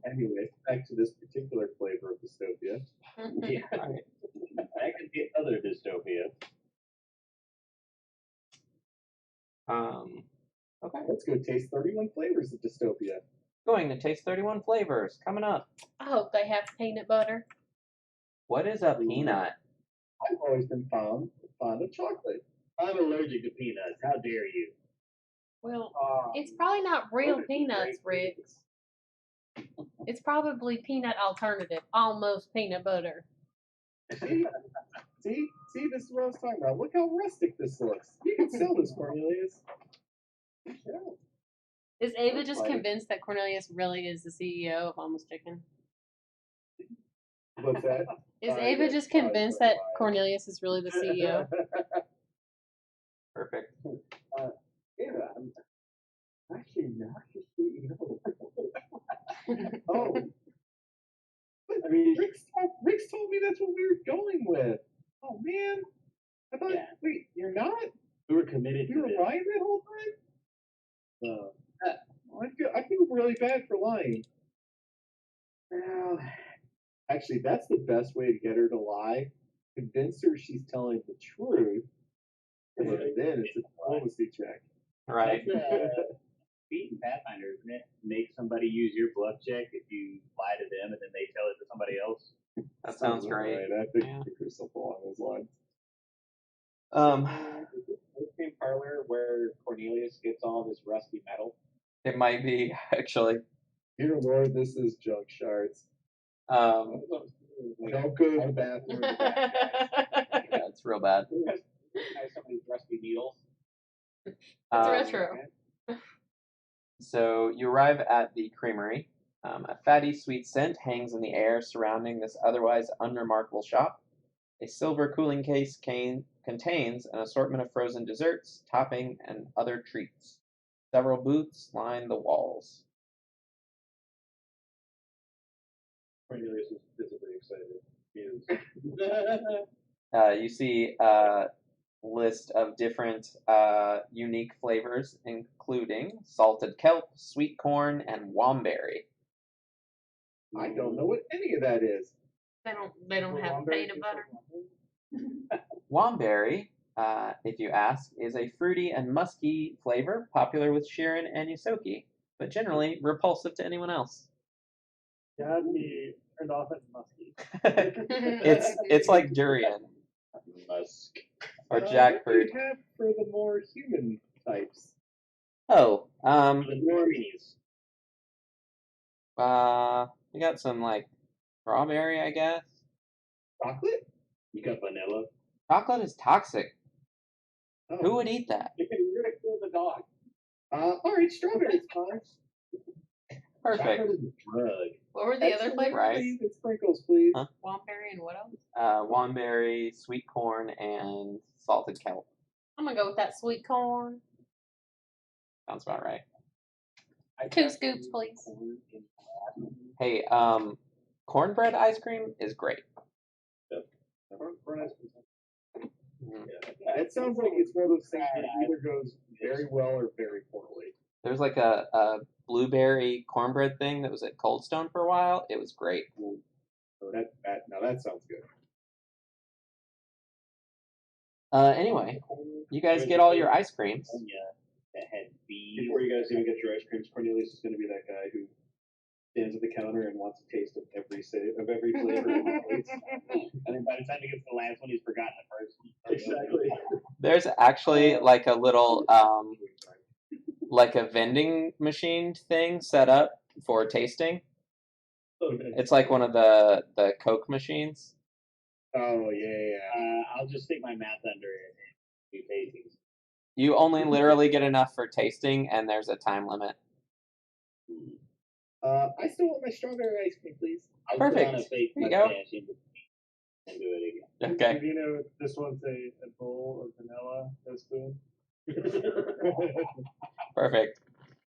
Speaker 7: Anyway, back to this particular flavor of dystopia.
Speaker 3: Yeah.
Speaker 2: Right.
Speaker 3: That could be other dystopia.
Speaker 2: Okay.
Speaker 7: Let's go taste 31 flavors of dystopia.
Speaker 2: Going to taste 31 flavors. Coming up.
Speaker 4: I hope they have peanut butter.
Speaker 2: What is a peanut?
Speaker 7: I've always been fond of chocolate.
Speaker 6: I'm allergic to peanuts. How dare you?
Speaker 4: Well, it's probably not real peanuts, Riggs. It's probably peanut alternative, almost peanut butter.
Speaker 7: See, this is what I was talking about. Look how rustic this looks. You can sell this, Cornelius.
Speaker 4: Is Ava just convinced that Cornelius really is the CEO of Almost Chicken?
Speaker 7: What's that?
Speaker 4: Is Ava just convinced that Cornelius is really the CEO?
Speaker 2: Perfect.
Speaker 3: Yeah, I'm actually not the CEO.
Speaker 7: Oh,
Speaker 3: I mean,
Speaker 7: Rick's told me that's what we were going with. Oh man, I thought.
Speaker 3: Yeah.
Speaker 7: Wait, you're not?
Speaker 3: we were committed
Speaker 7: You
Speaker 3: to
Speaker 7: were
Speaker 3: this.
Speaker 7: lying that whole time? I feel really bad for lying. Well, actually, that's the best way to get her to lie. Convince her she's telling the truth, and then it's a diplomacy check.
Speaker 2: Right.
Speaker 6: Beating Pathfinder, isn't it? Make somebody use your bluff check if you lie to them and then they tell it to somebody else.
Speaker 2: That sounds great.
Speaker 7: Right, I think
Speaker 2: Yeah.
Speaker 7: there's something along those lines.
Speaker 6: Is this ice cream parlor where Cornelius gets all this rusty metal?
Speaker 2: It might be, actually.
Speaker 7: Dear Lord, this is junk shards.
Speaker 2: Like,
Speaker 7: Don't go to the bathroom.
Speaker 2: yeah, it's real bad.
Speaker 6: Have some of these rusty needles.
Speaker 4: It's retro.
Speaker 2: So you arrive at the creamery. A fatty, sweet scent hangs in the air surrounding this otherwise unremarkable shop. A silver cooling case contains an assortment of frozen desserts, topping, and other treats. Several booths line the walls.
Speaker 3: Cornelius is visibly excited. He is.
Speaker 2: You see a list of different unique flavors, including salted kelp, sweet corn, and womberry.
Speaker 7: I don't know what any of that is.
Speaker 4: They don't have peanut butter.
Speaker 2: Womberry, if you ask, is a fruity and musky flavor popular with Shirin and Yusoki, but generally repulsive to anyone else.
Speaker 5: You had me turned off at musky.
Speaker 2: It's like durian
Speaker 3: Musk.
Speaker 2: or
Speaker 7: What
Speaker 2: jackfruit.
Speaker 7: do you have for the more human types?
Speaker 2: Oh,
Speaker 3: The normies.
Speaker 2: we got some like strawberry, I guess.
Speaker 7: Chocolate?
Speaker 3: You got vanilla.
Speaker 2: Chocolate is toxic.
Speaker 7: Oh.
Speaker 2: Who would eat that?
Speaker 3: You're gonna kill the dog.
Speaker 7: Alright, strawberry's fine.
Speaker 2: Perfect.
Speaker 3: Chocolate is a drug.
Speaker 4: What were the other
Speaker 7: Excellent.
Speaker 4: flavors?
Speaker 2: Right.
Speaker 7: Please, and sprinkles, please.
Speaker 2: Huh?
Speaker 4: Womberry and what else?
Speaker 2: Womberry, sweet corn, and salted kelp.
Speaker 4: I'm gonna go with that sweet corn.
Speaker 2: Sounds about right.
Speaker 4: 2 scoops, please.
Speaker 2: Hey, cornbread ice cream is great.
Speaker 7: Yeah, it sounds like it's one of those things that either goes very well or very poorly.
Speaker 2: There's like a blueberry cornbread thing that was at Cold Stone for a while. It was great.
Speaker 7: So that sounds good.
Speaker 2: Anyway, you guys get all your ice creams.
Speaker 3: That had bees. Before you guys even get your ice creams, Cornelius is going to be that guy who stands at the counter and wants a taste of every flavor. And then by the time he gets to the last one, he's forgotten the first one. Exactly.
Speaker 2: There's actually like a little like a vending machine thing set up for tasting. It's like one of the Coke machines.
Speaker 7: Oh yeah.
Speaker 3: I'll just stick my mouth under it and do tastings.
Speaker 2: You only literally get enough for tasting, and there's a time limit.
Speaker 7: I still want my strawberry ice cream, please.
Speaker 3: I'll
Speaker 2: Perfect.
Speaker 3: put on a fake
Speaker 2: Here you go.
Speaker 3: mustache and do it again.
Speaker 2: Okay.
Speaker 5: Do you know this one's a bowl of vanilla, no spoon?
Speaker 2: Perfect.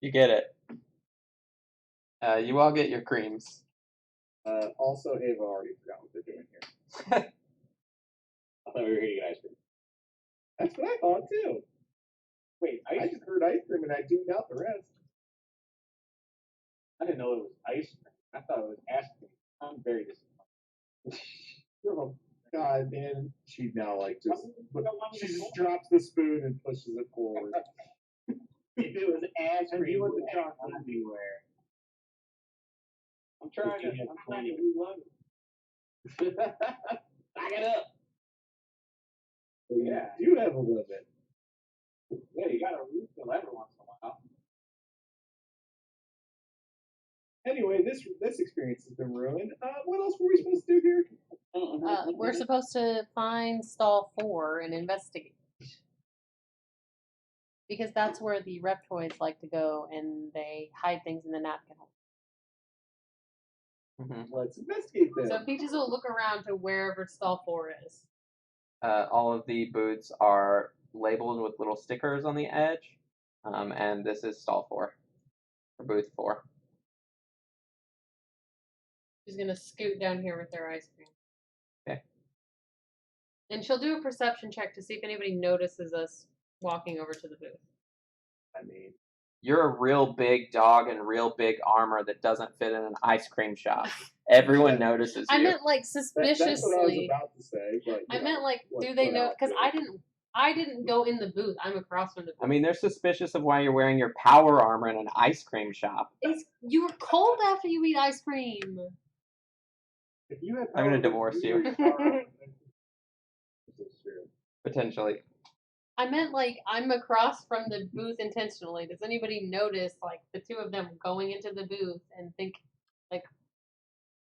Speaker 2: You get it. You all get your creams.
Speaker 7: Also, Ava already forgot what they're doing here.
Speaker 3: I thought we were here to get ice cream.
Speaker 7: That's what I thought too.
Speaker 3: Wait,
Speaker 7: I just heard ice cream and I tuned out the rest.
Speaker 3: I didn't know it was ice cream. I thought it was ice cream. I'm very disappointed.
Speaker 7: Oh, God, man. She now she just drops the spoon and pushes it forward.
Speaker 3: If it was ice
Speaker 5: And
Speaker 3: cream,
Speaker 5: you want the
Speaker 3: would
Speaker 5: chocolate.
Speaker 3: everywhere. I'm trying to relove it. Back it up. Yeah.
Speaker 7: You have a limit.
Speaker 3: Yeah, you gotta refill every once in a while.
Speaker 7: Anyway, this experience has been ruined. What else were we supposed to do here?
Speaker 4: We're supposed to find stall 4 and investigate. Because that's where the reptoids like to go and they hide things in the napkin hole.
Speaker 7: Let's investigate this.
Speaker 4: So Peaches will look around to wherever stall 4 is.
Speaker 2: All of the booths are labeled with little stickers on the edge, and this is stall 4, or booth 4.
Speaker 4: She's gonna scoot down here with her ice cream.
Speaker 2: Okay.
Speaker 4: And she'll do a perception check to see if anybody notices us walking over to the booth.
Speaker 7: I mean,
Speaker 2: You're a real big dog in real big armor that doesn't fit in an ice cream shop. Everyone notices you.
Speaker 4: I meant like
Speaker 7: that's what I was
Speaker 4: suspiciously.
Speaker 7: about to say. But,
Speaker 4: I meant like, do they know? Because I didn't go in the booth. I'm across from the booth.
Speaker 2: I mean, they're suspicious of why you're wearing your power armor in an ice cream shop.
Speaker 4: You were cold after you eat ice cream.
Speaker 5: If you had
Speaker 2: I'm gonna
Speaker 5: power,
Speaker 2: divorce you.
Speaker 5: would power-
Speaker 2: Potentially.
Speaker 4: I meant like I'm across from the booth intentionally. Does anybody notice like the two of them going into the booth and think like?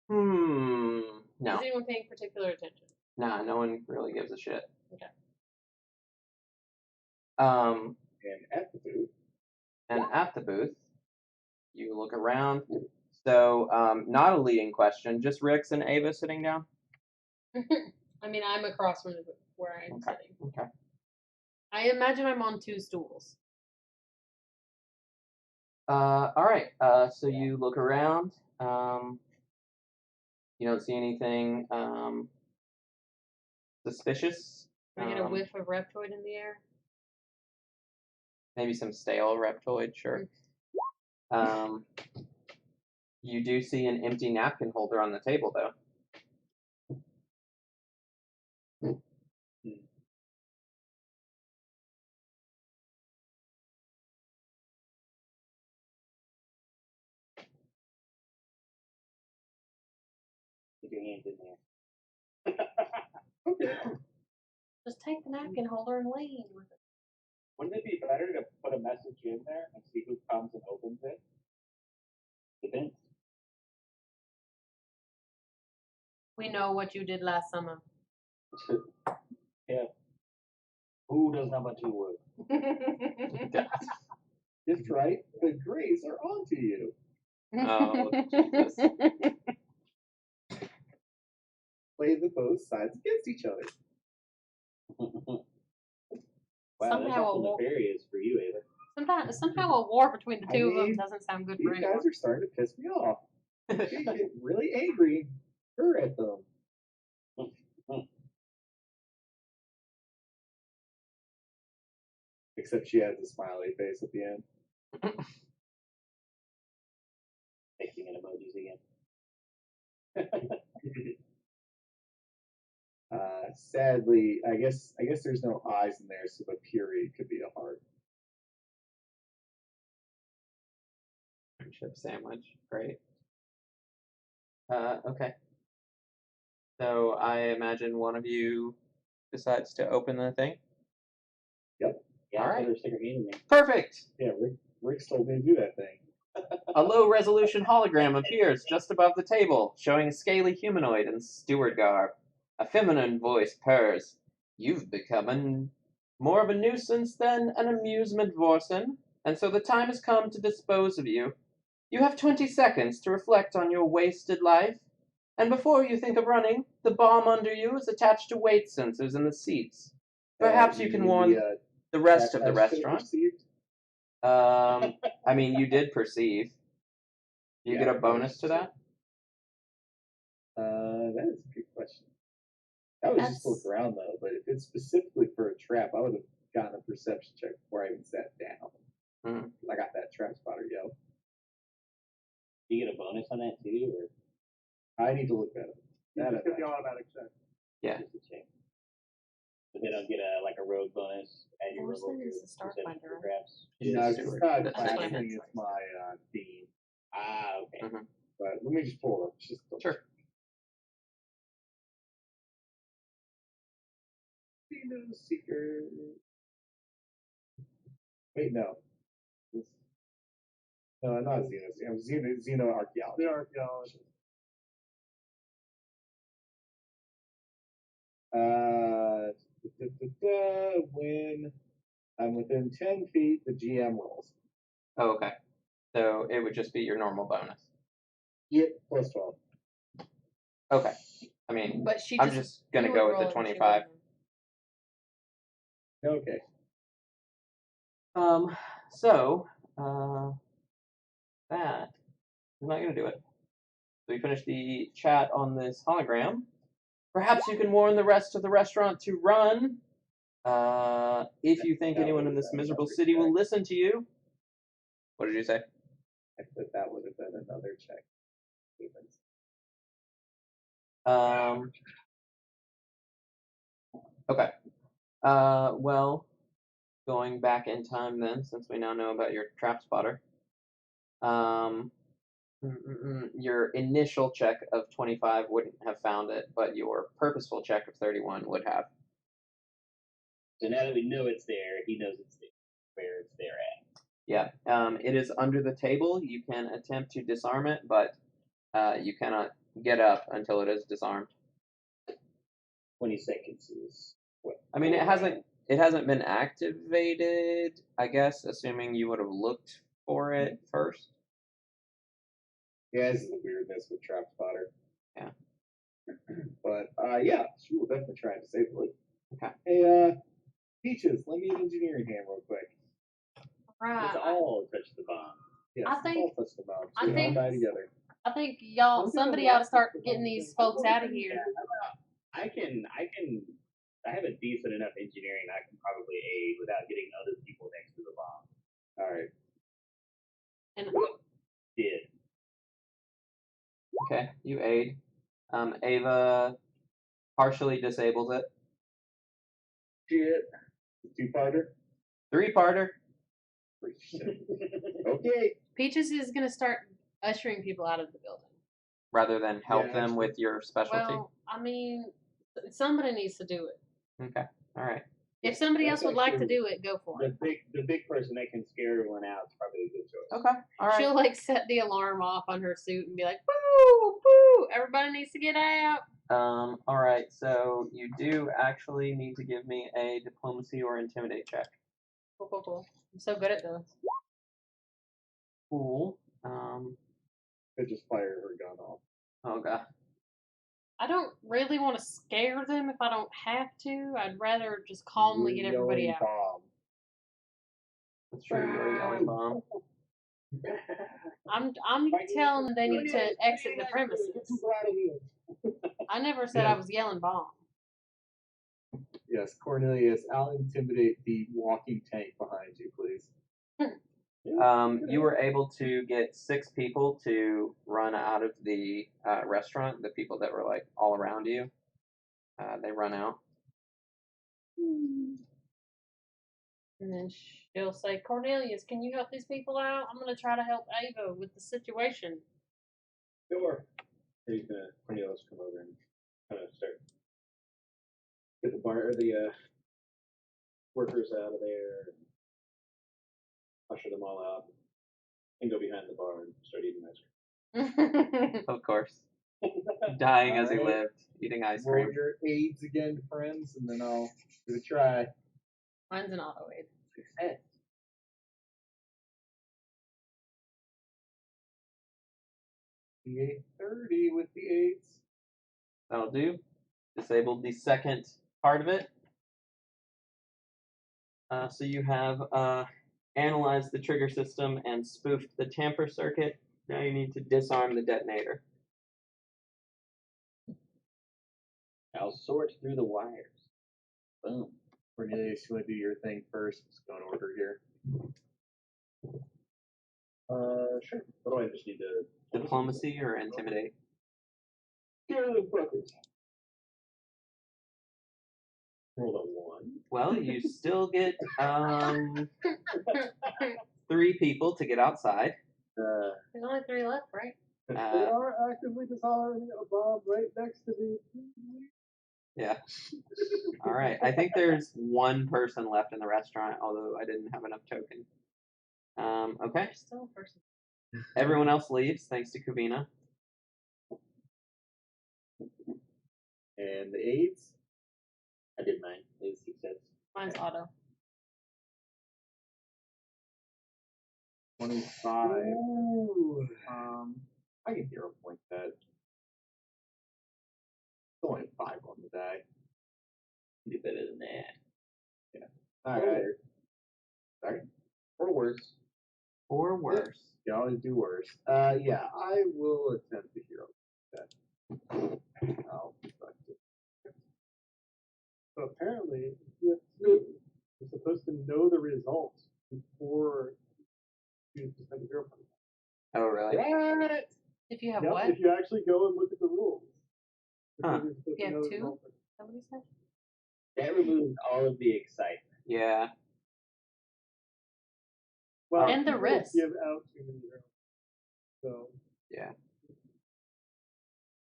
Speaker 2: No.
Speaker 4: Is anyone paying particular attention?
Speaker 2: Nah, no one really gives a shit.
Speaker 4: Okay.
Speaker 7: And at the booth,
Speaker 2: And at the booth, you look around, So, not a leading question, just Rix and Ava sitting down?
Speaker 4: I mean, I'm across from where I'm
Speaker 2: Okay.
Speaker 4: sitting.
Speaker 2: Okay.
Speaker 4: I imagine I'm on 2 stools.
Speaker 2: All right. So you look around. You don't see anything suspicious.
Speaker 4: Do I get a whiff of Reptoid in the air?
Speaker 2: Maybe some stale Reptoid, sure. You do see an empty napkin holder on the table, though.
Speaker 6: Put your hands in there.
Speaker 7: Okay.
Speaker 4: Just take the napkin holder and leave with it.
Speaker 6: Wouldn't it be better to put a message in there and see who comes and opens it? Depends.
Speaker 4: We know what you did last summer.
Speaker 6: Yeah. Who does number 2 work?
Speaker 7: Just right. The Greys are onto you.
Speaker 2: Oh, Jesus.
Speaker 7: Play the both sides against each other.
Speaker 6: Wow, that's
Speaker 4: Somehow
Speaker 6: awful
Speaker 4: a war.
Speaker 6: nefarious for you, Ava.
Speaker 4: Somehow a war between the
Speaker 7: I
Speaker 4: two of
Speaker 7: mean,
Speaker 4: them doesn't sound good
Speaker 7: These
Speaker 4: for anyone.
Speaker 7: guys are starting to piss me off. They get really angry. Her at them. Except she has a smiley face at the end.
Speaker 6: Texting in emojis again.
Speaker 7: Sadly, I guess there's no eyes in there, so the period could be a heart.
Speaker 2: Friendship sandwich. Great. Okay. So I imagine one of you decides to open the thing.
Speaker 6: Yeah,
Speaker 2: All right.
Speaker 6: let her stick her hand in there.
Speaker 2: Perfect.
Speaker 7: Yeah, Rick told me to do that thing.
Speaker 2: A low-resolution hologram appears just above the table, showing a scaly humanoid in steward garb. A feminine voice purrs. You've become more of a nuisance than an amusement, Vorsen, and so the time has come to dispose of you. You have 20 seconds to reflect on your wasted life, and before you think of running, the bomb under you is attached to weight sensors in the seats. Perhaps you can
Speaker 7: mean
Speaker 2: warn the rest of the
Speaker 7: I should have
Speaker 2: restaurant.
Speaker 7: perceived?
Speaker 2: I mean, you did perceive. Do you
Speaker 7: Yeah,
Speaker 2: get a bonus to that?
Speaker 7: That is a good question. That was just look around though, but if it's specifically for a trap, I would have gotten a perception check before I even sat down.
Speaker 2: Mhm.
Speaker 7: I got that trap spotter, yo.
Speaker 6: Do you get a bonus on that too, or
Speaker 7: I need to look that up.
Speaker 5: You
Speaker 7: That
Speaker 5: just get the
Speaker 7: I-
Speaker 5: automatic check.
Speaker 2: Yeah.
Speaker 6: just a check? But they don't get a road bonus. Add your
Speaker 4: Force
Speaker 6: roll
Speaker 4: them
Speaker 6: your
Speaker 4: is the start
Speaker 6: perception
Speaker 4: binder.
Speaker 6: for traps.
Speaker 2: She's
Speaker 7: No,
Speaker 2: a
Speaker 7: it's
Speaker 2: steward.
Speaker 7: not a
Speaker 2: That's
Speaker 7: class
Speaker 4: what I meant.
Speaker 7: thing, it's my theme.
Speaker 6: Ah, okay.
Speaker 2: Mhm.
Speaker 7: But let me just pull it up. Just
Speaker 2: Sure.
Speaker 7: Xeno Seeker. Wait, no. No, I'm not Xeno Seeker. I'm Xeno Archaeology.
Speaker 5: The archaeologist.
Speaker 7: When I'm within 10 feet, the GM rolls.
Speaker 2: Oh, okay. So it would just be your normal bonus.
Speaker 7: Yep, plus 12.
Speaker 2: Okay. I mean,
Speaker 4: But she
Speaker 2: I'm
Speaker 4: just
Speaker 2: just gonna
Speaker 4: you
Speaker 2: go
Speaker 4: would
Speaker 2: with the
Speaker 4: roll it and she
Speaker 2: 25.
Speaker 4: wouldn't.
Speaker 7: Okay.
Speaker 2: So, that is not gonna do it. So we finished the chat on this hologram. Perhaps you can warn the rest of the restaurant to run. If you think
Speaker 7: That
Speaker 2: anyone in
Speaker 7: would've
Speaker 2: this
Speaker 7: been
Speaker 2: miserable
Speaker 7: another
Speaker 2: city will
Speaker 7: check.
Speaker 2: listen to you. What did you say?
Speaker 7: I said that would have been another check.
Speaker 2: Okay. Well, going back in time then, since we now know about your trap spotter. Your initial check of 25 wouldn't have found it, but your purposeful check of 31 would have.
Speaker 6: So now that we know it's there, he knows it's there, where it's there at.
Speaker 2: Yeah. It is under the table. You can attempt to disarm it, but you cannot get up until it is disarmed.
Speaker 6: 20 seconds is what?
Speaker 2: I mean, it hasn't been activated, I guess, assuming you would have looked for it first.
Speaker 7: Yeah, this is the weirdness with trap spotter.
Speaker 2: Yeah.
Speaker 7: But yeah, she will definitely try and disable it.
Speaker 2: Okay.
Speaker 7: Hey, Peaches, lend me an engineering hand real quick.
Speaker 4: Right.
Speaker 3: Let's all touch the bomb.
Speaker 7: Yes,
Speaker 4: I
Speaker 7: let's
Speaker 4: think-
Speaker 7: all touch the bomb.
Speaker 4: I
Speaker 7: So we all
Speaker 4: think-
Speaker 7: die together.
Speaker 4: I think y'all, somebody ought to start getting these folks out of here.
Speaker 3: I have a decent enough engineering I can probably aid without getting other people next to the bomb.
Speaker 7: All right.
Speaker 4: And
Speaker 3: Did.
Speaker 2: Okay, you aid. Ava partially disables it.
Speaker 7: Shit. Two-parter?
Speaker 2: 3-parter.
Speaker 7: Okay.
Speaker 4: Peaches is gonna start ushering people out of the building.
Speaker 2: Rather than help
Speaker 7: Yeah,
Speaker 2: them
Speaker 7: actually-
Speaker 2: with your specialty.
Speaker 4: Well, I mean, somebody needs to do it.
Speaker 2: Okay, all right.
Speaker 4: If somebody
Speaker 3: That's
Speaker 4: else would like to
Speaker 3: actually-
Speaker 4: do it, go for it.
Speaker 3: The big person that can scare everyone out is probably a good choice.
Speaker 2: Okay, all right.
Speaker 4: She'll like set the alarm off on her suit and be like, "Boo, boo! Everybody needs to get out."
Speaker 2: All right. So you do actually need to give me a diplomacy or intimidate check.
Speaker 4: Cool, cool, cool. I'm so good at those.
Speaker 2: Cool.
Speaker 7: Could just fire her gun off.
Speaker 2: Oh god.
Speaker 4: I don't really want to scare them if I don't have to. I'd rather just calmly get everybody
Speaker 7: Yelling
Speaker 4: out.
Speaker 7: bomb.
Speaker 2: That's true. You're a yelling bomb.
Speaker 4: I'm telling them they need to exit the premises. I never said I was yelling bomb.
Speaker 7: Yes, Cornelius, I'll intimidate the walking tank behind you, please.
Speaker 2: You were able to get 6 people to run out of the restaurant. The people that were like all around you, they run out.
Speaker 4: And then she'll say, "Cornelius, can you help these people out? I'm gonna try to help Ava with the situation."
Speaker 3: Sure. He's gonna Cornelius come over and kind of start get the bar or the workers out of there and usher them all out and go behind the bar and start eating ice cream.
Speaker 2: Of course. Dying as he
Speaker 7: Alright.
Speaker 2: lived, eating ice
Speaker 7: Roll
Speaker 2: cream.
Speaker 7: your aids again, friends, and then I'll give it a try.
Speaker 4: Mine's an auto aid.
Speaker 3: Success.
Speaker 7: The 30 with the aids.
Speaker 2: That'll do. Disabled the second part of it. So you have analyzed the trigger system and spoofed the tamper circuit. Now you need to disarm the detonator.
Speaker 3: I'll sort through the wires. Boom.
Speaker 7: Cornelius, you want to do your thing first? Let's go in order here.
Speaker 3: Sure. What do I just need to
Speaker 2: Diplomacy or intimidate?
Speaker 3: Scare the fuckers. Roll a 1.
Speaker 2: Well, you still get 3 people to get outside.
Speaker 4: There's only 3 left, right?
Speaker 5: They
Speaker 2: Uh,
Speaker 5: are actively dishonoring a bomb right next to me.
Speaker 2: yeah. All right. I think there's 1 person left in the restaurant, although I didn't have enough tokens. Okay.
Speaker 4: There's still a person.
Speaker 2: Everyone else leaves thanks to Kuvina.
Speaker 7: And the aids?
Speaker 3: I did mine. It was success.
Speaker 4: Mine's auto.
Speaker 7: 25.
Speaker 5: Ooh.
Speaker 7: I can hero point that. It's only 5 on the die.
Speaker 3: You did better than that.
Speaker 7: Alright. Sorry. Or worse.
Speaker 2: Or worse.
Speaker 7: You always do worse. Yeah, I will attempt to hero that. Oh, fuck it.
Speaker 5: So apparently, you're supposed to know the results before you send a hero point.
Speaker 2: Oh, really?
Speaker 7: What?
Speaker 4: If you have
Speaker 5: Yep,
Speaker 4: what?
Speaker 5: if you actually go and look at the rules.
Speaker 2: Huh.
Speaker 5: You're supposed
Speaker 4: You
Speaker 5: to
Speaker 4: have
Speaker 5: know the
Speaker 4: 2?
Speaker 5: results.
Speaker 4: Somebody said?
Speaker 3: That removes all of the excitement.
Speaker 2: Yeah.
Speaker 5: Well,
Speaker 4: And the
Speaker 5: people
Speaker 4: risk.
Speaker 5: give out too many heroes. So
Speaker 2: Yeah.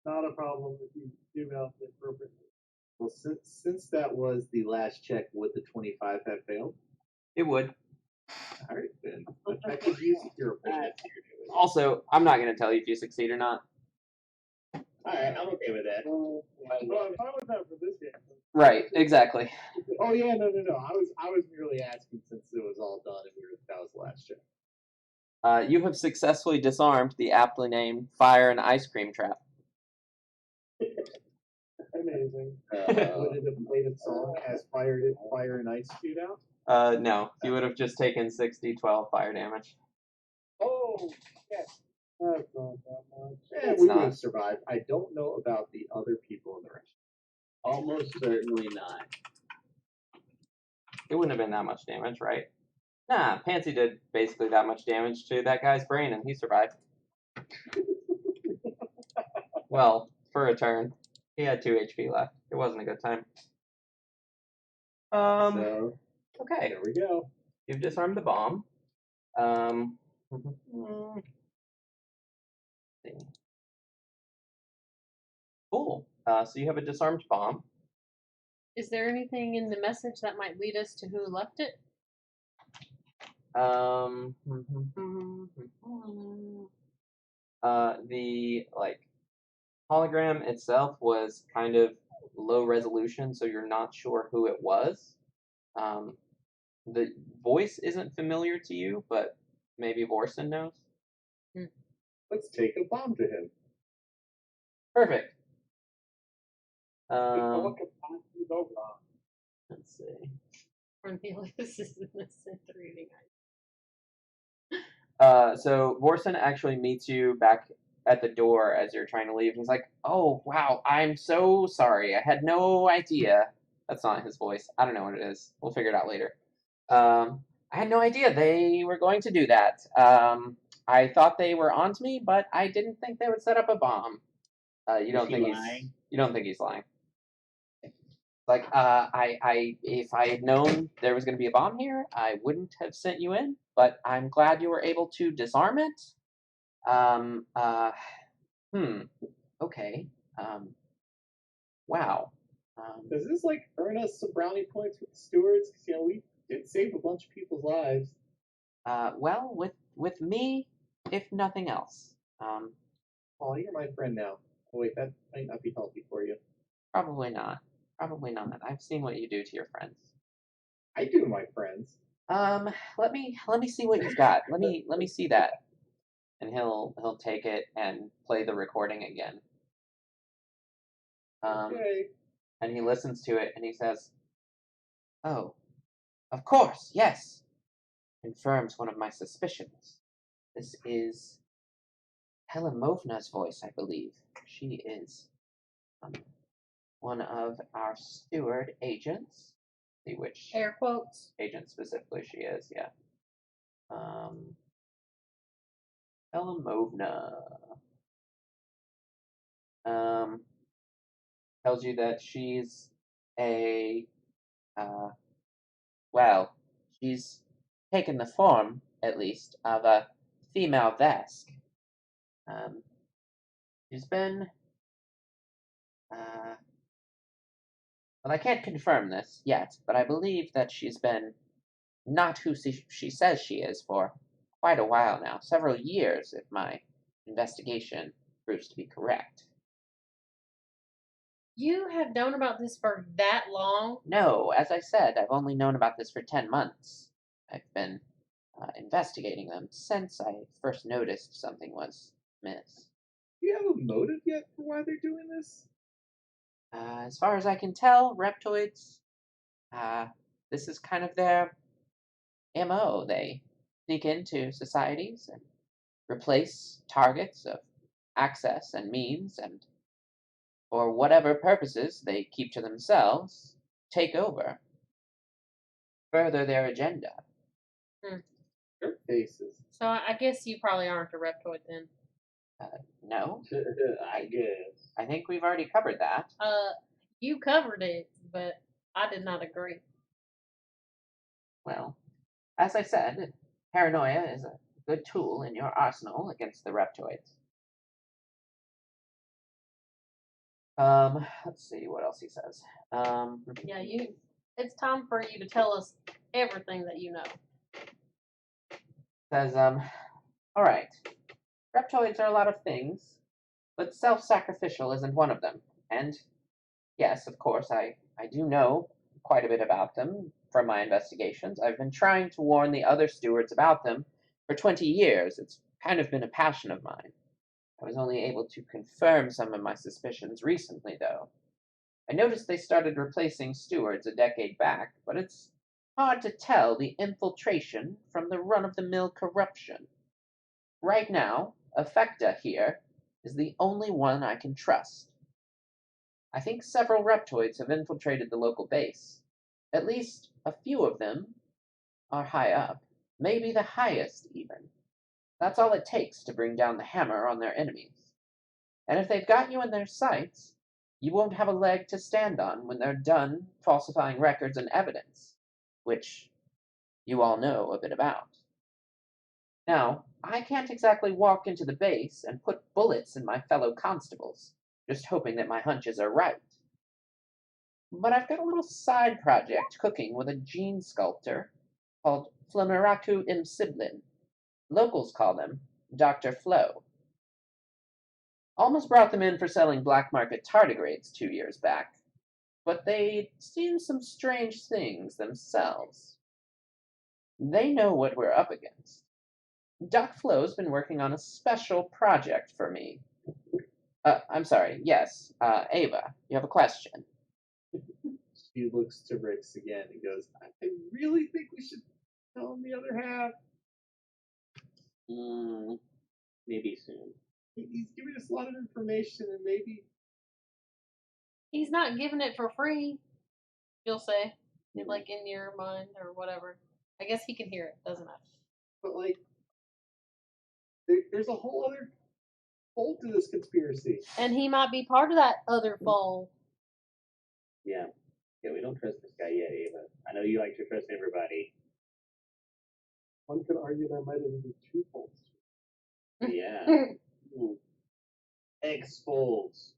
Speaker 5: not a problem if you give out the appropriate.
Speaker 7: Well, since that was the last check, would the 25 have failed?
Speaker 2: It would.
Speaker 7: Alright, then. I could use a hero point.
Speaker 2: Also, I'm not going to tell you if you succeed or not.
Speaker 3: Alright, I'm okay with that.
Speaker 5: Well, I'm fine with that for this game.
Speaker 2: Right, exactly.
Speaker 7: Oh yeah, no. I was merely asking since it was all done and that was the last check.
Speaker 2: You have successfully disarmed the aptly named fire and ice cream trap.
Speaker 5: Amazing.
Speaker 7: Would it have played a song as Fire and Ice Shootout?
Speaker 2: No, you would have just taken 6d12 fire damage.
Speaker 6: Oh, yes.
Speaker 5: That's not that much.
Speaker 2: It's
Speaker 7: We
Speaker 2: not.
Speaker 7: would have survived. I don't know about the other people in the restaurant.
Speaker 3: Almost certainly not.
Speaker 2: It wouldn't have been that much damage, right? Nah, Pansy did basically that much damage to that guy's brain, and he survived. Well, for a turn. He had 2 HP left. It wasn't a good time.
Speaker 7: So
Speaker 2: Okay.
Speaker 7: there we go.
Speaker 2: You've disarmed the bomb. Cool. So you have a disarmed bomb.
Speaker 4: Is there anything in the message that might lead us to who left it?
Speaker 2: The hologram itself was kind of low resolution, so you're not sure who it was. The voice isn't familiar to you, but maybe Vorson knows.
Speaker 7: Let's take a bomb to him.
Speaker 2: Perfect.
Speaker 6: What could possibly go wrong?
Speaker 2: Let's see.
Speaker 4: Cornelius is in the center eating
Speaker 2: So Vorson actually meets you back at the door as you're trying to leave. He's like, "Oh wow, I'm so sorry. I had no idea." That's not his voice. I don't know what it is. We'll figure it out later. I had no idea they were going to do that. I thought they were onto me, but I didn't think they would set up a bomb. You don't think he's lying? Like, if I had known there was going to be a bomb here, I wouldn't have sent you in. But I'm glad you were able to disarm it. Okay. Wow.
Speaker 7: Does this earn us some brownie points with the stewards? Because we did save a bunch of people's lives.
Speaker 2: Well, with me, if nothing else.
Speaker 7: Oh, you're my friend now. Oh, wait, that might not be healthy for you.
Speaker 2: Probably not. Probably not. I've seen what you do to your friends.
Speaker 7: I do, my friends.
Speaker 2: Let me see what you've got. Let me see that. And he'll take it and play the recording again.
Speaker 7: Okay.
Speaker 2: And he listens to it and he says, "Oh, of course, yes." Confirms one of my suspicions. This is Helemovna's voice, I believe. She is one of our steward agents. See which
Speaker 4: air quotes.
Speaker 2: agent specifically she is, yeah. Helemovna. Tells you that she's she's taken the form, at least, of a female Vesk. She's been, well, I can't confirm this yet, but I believe that she's been not who she says she is for quite a while now, several years, if my investigation proves to be correct.
Speaker 4: You have known about this for that long?
Speaker 2: No, as I said, I've only known about this for 10 months. I've been investigating them since I first noticed something was amiss.
Speaker 7: Do you have a motive yet for why they're doing this?
Speaker 2: As far as I can tell, reptoids, this is kind of their MO. They sneak into societies and replace targets of access and means, and for whatever purposes they keep to themselves, take over, further their agenda.
Speaker 7: Their faces.
Speaker 4: So I guess you probably aren't a reptoid then.
Speaker 2: No,
Speaker 3: I guess.
Speaker 2: I think we've already covered that.
Speaker 4: You covered it, but I did not agree.
Speaker 2: Well, as I said, paranoia is a good tool in your arsenal against the reptoids. Let's see what else he says.
Speaker 4: Yeah, it's time for you to tell us everything that you know.
Speaker 2: Says, all right, reptoids are a lot of things, but self-sacrificial isn't one of them. And yes, of course, I do know quite a bit about them from my investigations. I've been trying to warn the other stewards about them For 20 years, it's kind of been a passion of mine. I was only able to confirm some of my suspicions recently, though. I noticed they started replacing stewards a decade back, but it's hard to tell the infiltration from the run-of-the-mill corruption. Right now, Affecta here is the only one I can trust. I think several reptoids have infiltrated the local base. At least a few of them are high up, maybe the highest even. That's all it takes to bring down the hammer on their enemies. And if they've got you in their sights, you won't have a leg to stand on when they're done falsifying records and evidence, which you all know a bit about. Now, I can't exactly walk into the base and put bullets in my fellow constables, just hoping that my hunches are right. But I've got a little side project cooking with a gene sculptor called Flameraku Imsiblin. Locals call them Dr. Flo. Almost brought them in for selling black market tardigrades 2 years back, but they'd seen some strange things themselves. They know what we're up against. Doc Flo's been working on a special project for me. I'm sorry, yes, Ava, you have a question.
Speaker 7: She looks to Rix again and goes, I really think we should tell him the other half.
Speaker 3: Maybe soon.
Speaker 7: He's giving us a lot of information and maybe.
Speaker 4: He's not giving it for free, you'll say. Like in your mind or whatever. I guess he can hear it, doesn't it?
Speaker 7: But, like, there's a whole other fold to this conspiracy.
Speaker 4: And he might be part of that other fold.
Speaker 3: Yeah. Yeah, we don't trust this guy yet, Ava. I know you like to trust everybody.
Speaker 5: One could argue there might even be two folds.
Speaker 3: Yeah. X-folds.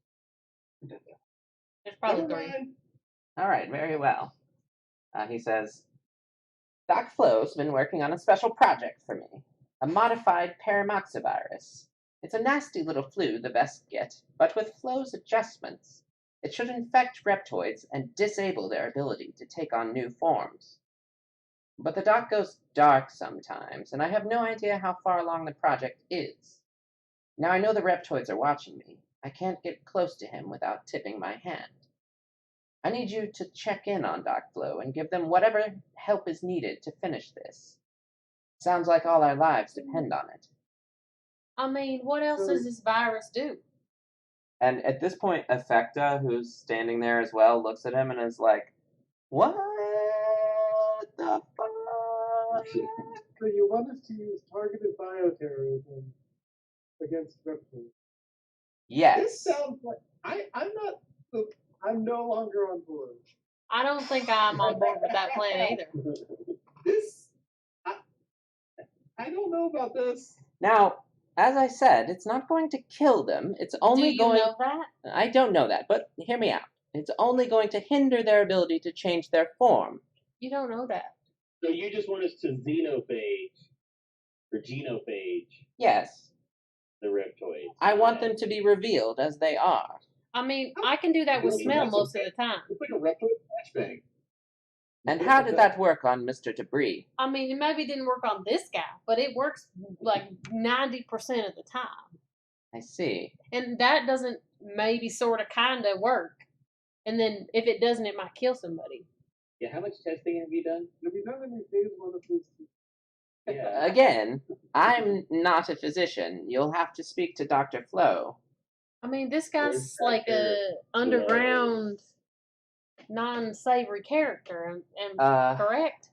Speaker 4: There's probably
Speaker 7: Never
Speaker 4: three.
Speaker 7: mind.
Speaker 2: All right, very well. He says, Doc Flo's been working on a special project for me, a modified paramoxavirus. It's a nasty little flu the best get, but with Flo's adjustments, it should infect reptoids and disable their ability to take on new forms. But the doc goes dark sometimes, and I have no idea how far along the project is. Now I know the reptoids are watching me. I can't get close to him without tipping my hand. I need you to check in on Doc Flo and give them whatever help is needed to finish this. Sounds like all our lives depend on it.
Speaker 4: I mean, what else does this virus do?
Speaker 2: And at this point, Affecta, who's standing there as well, looks at him and is like, what the fuck?
Speaker 5: So you want us to use targeted bioterrorism against reptiles?
Speaker 2: Yes.
Speaker 7: This sounds like I'm no longer on board.
Speaker 4: I don't think I'm on board with that plan either.
Speaker 7: This I don't know about this.
Speaker 2: Now, as I said, it's not going to kill them. It's only
Speaker 4: Do you
Speaker 2: going.
Speaker 4: know that?
Speaker 2: I don't know that, but hear me out. It's only going to hinder their ability to change their form.
Speaker 4: You don't know that.
Speaker 3: So you just want us to xenophage or genophage
Speaker 2: Yes,
Speaker 3: the reptoids?
Speaker 2: I want them to be revealed as they are.
Speaker 4: I mean, I can do that with smell most of the time.
Speaker 7: It's like a reptile flashbang.
Speaker 2: And how did that work on Mr. Debris?
Speaker 4: I mean, it maybe didn't work on this guy, but it works like 90% of the time.
Speaker 2: I see.
Speaker 4: And that doesn't maybe sort of kind of work. And then if it doesn't, it might kill somebody.
Speaker 3: Yeah, how much testing have you done?
Speaker 5: Have you done any phase 1 or phase 2?
Speaker 3: Yeah.
Speaker 2: Again, I'm not a physician. You'll have to speak to Dr. Flo.
Speaker 4: I mean, this guy's
Speaker 3: Where's
Speaker 4: like
Speaker 3: Dr.
Speaker 4: a underground, non-savory character. Am correct?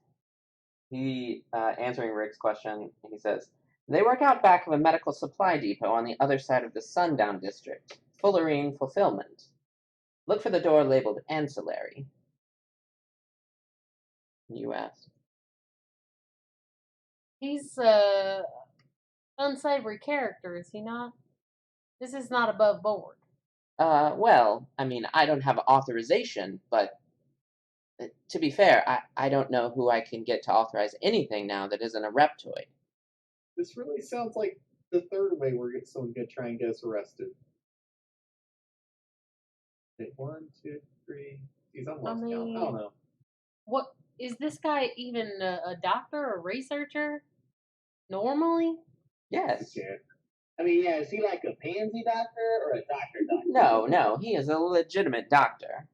Speaker 2: He, answering Rick's question, he says, they work out back of a medical supply depot on the other side of the Sundown District, Fullerene Fulfillment. Look for the door labeled Ancillary. You asked.
Speaker 4: He's unsavory character, is he not? This is not above board.
Speaker 2: Well, I mean, I don't have authorization, but to be fair, I don't know who I can get to authorize anything now that isn't a reptoid.
Speaker 7: This really sounds like the third way someone's gonna try and get us arrested. Okay, 1, 2, 3. Geez, I'm lost count. I don't know.
Speaker 4: What is this guy even a doctor or researcher? Normally?
Speaker 2: Yes.
Speaker 7: Yeah.
Speaker 3: I mean, yeah, is he like a pansy doctor or a doctor doctor?
Speaker 2: No, he is a legitimate doctor.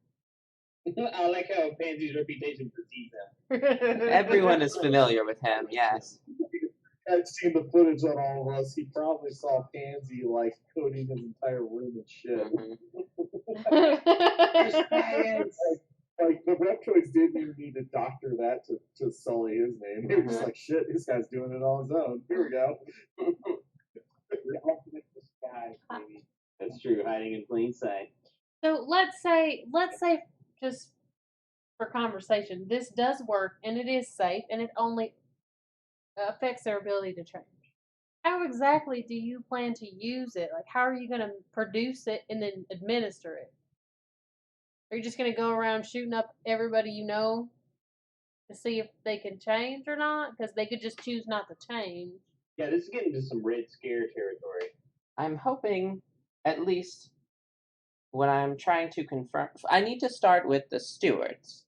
Speaker 3: I like how Pansy's reputation precedes him.
Speaker 2: Everyone is familiar with him, yes.
Speaker 7: I've seen the footage on all of us. He probably saw Pansy like coating his entire room in shit.
Speaker 2: Mhm.
Speaker 3: Science.
Speaker 7: Like the Reptoids didn't even need to doctor that to sully his name. They were just like, shit, this guy's doing it on his own. Here we go.
Speaker 3: The ultimate disguise, baby. That's true, hiding in plain sight.
Speaker 4: So let's say just for conversation, this does work and it is safe and it only affects their ability to change. How exactly do you plan to use it? Like, how are you going to produce it and then administer it? Are you just going to go around shooting up everybody you know to see if they can change or not? Because they could just choose not to change.
Speaker 3: Yeah, this is getting to some Red Scare territory.
Speaker 2: I'm hoping, at least, when I'm trying to confirm, I need to start with the stewards.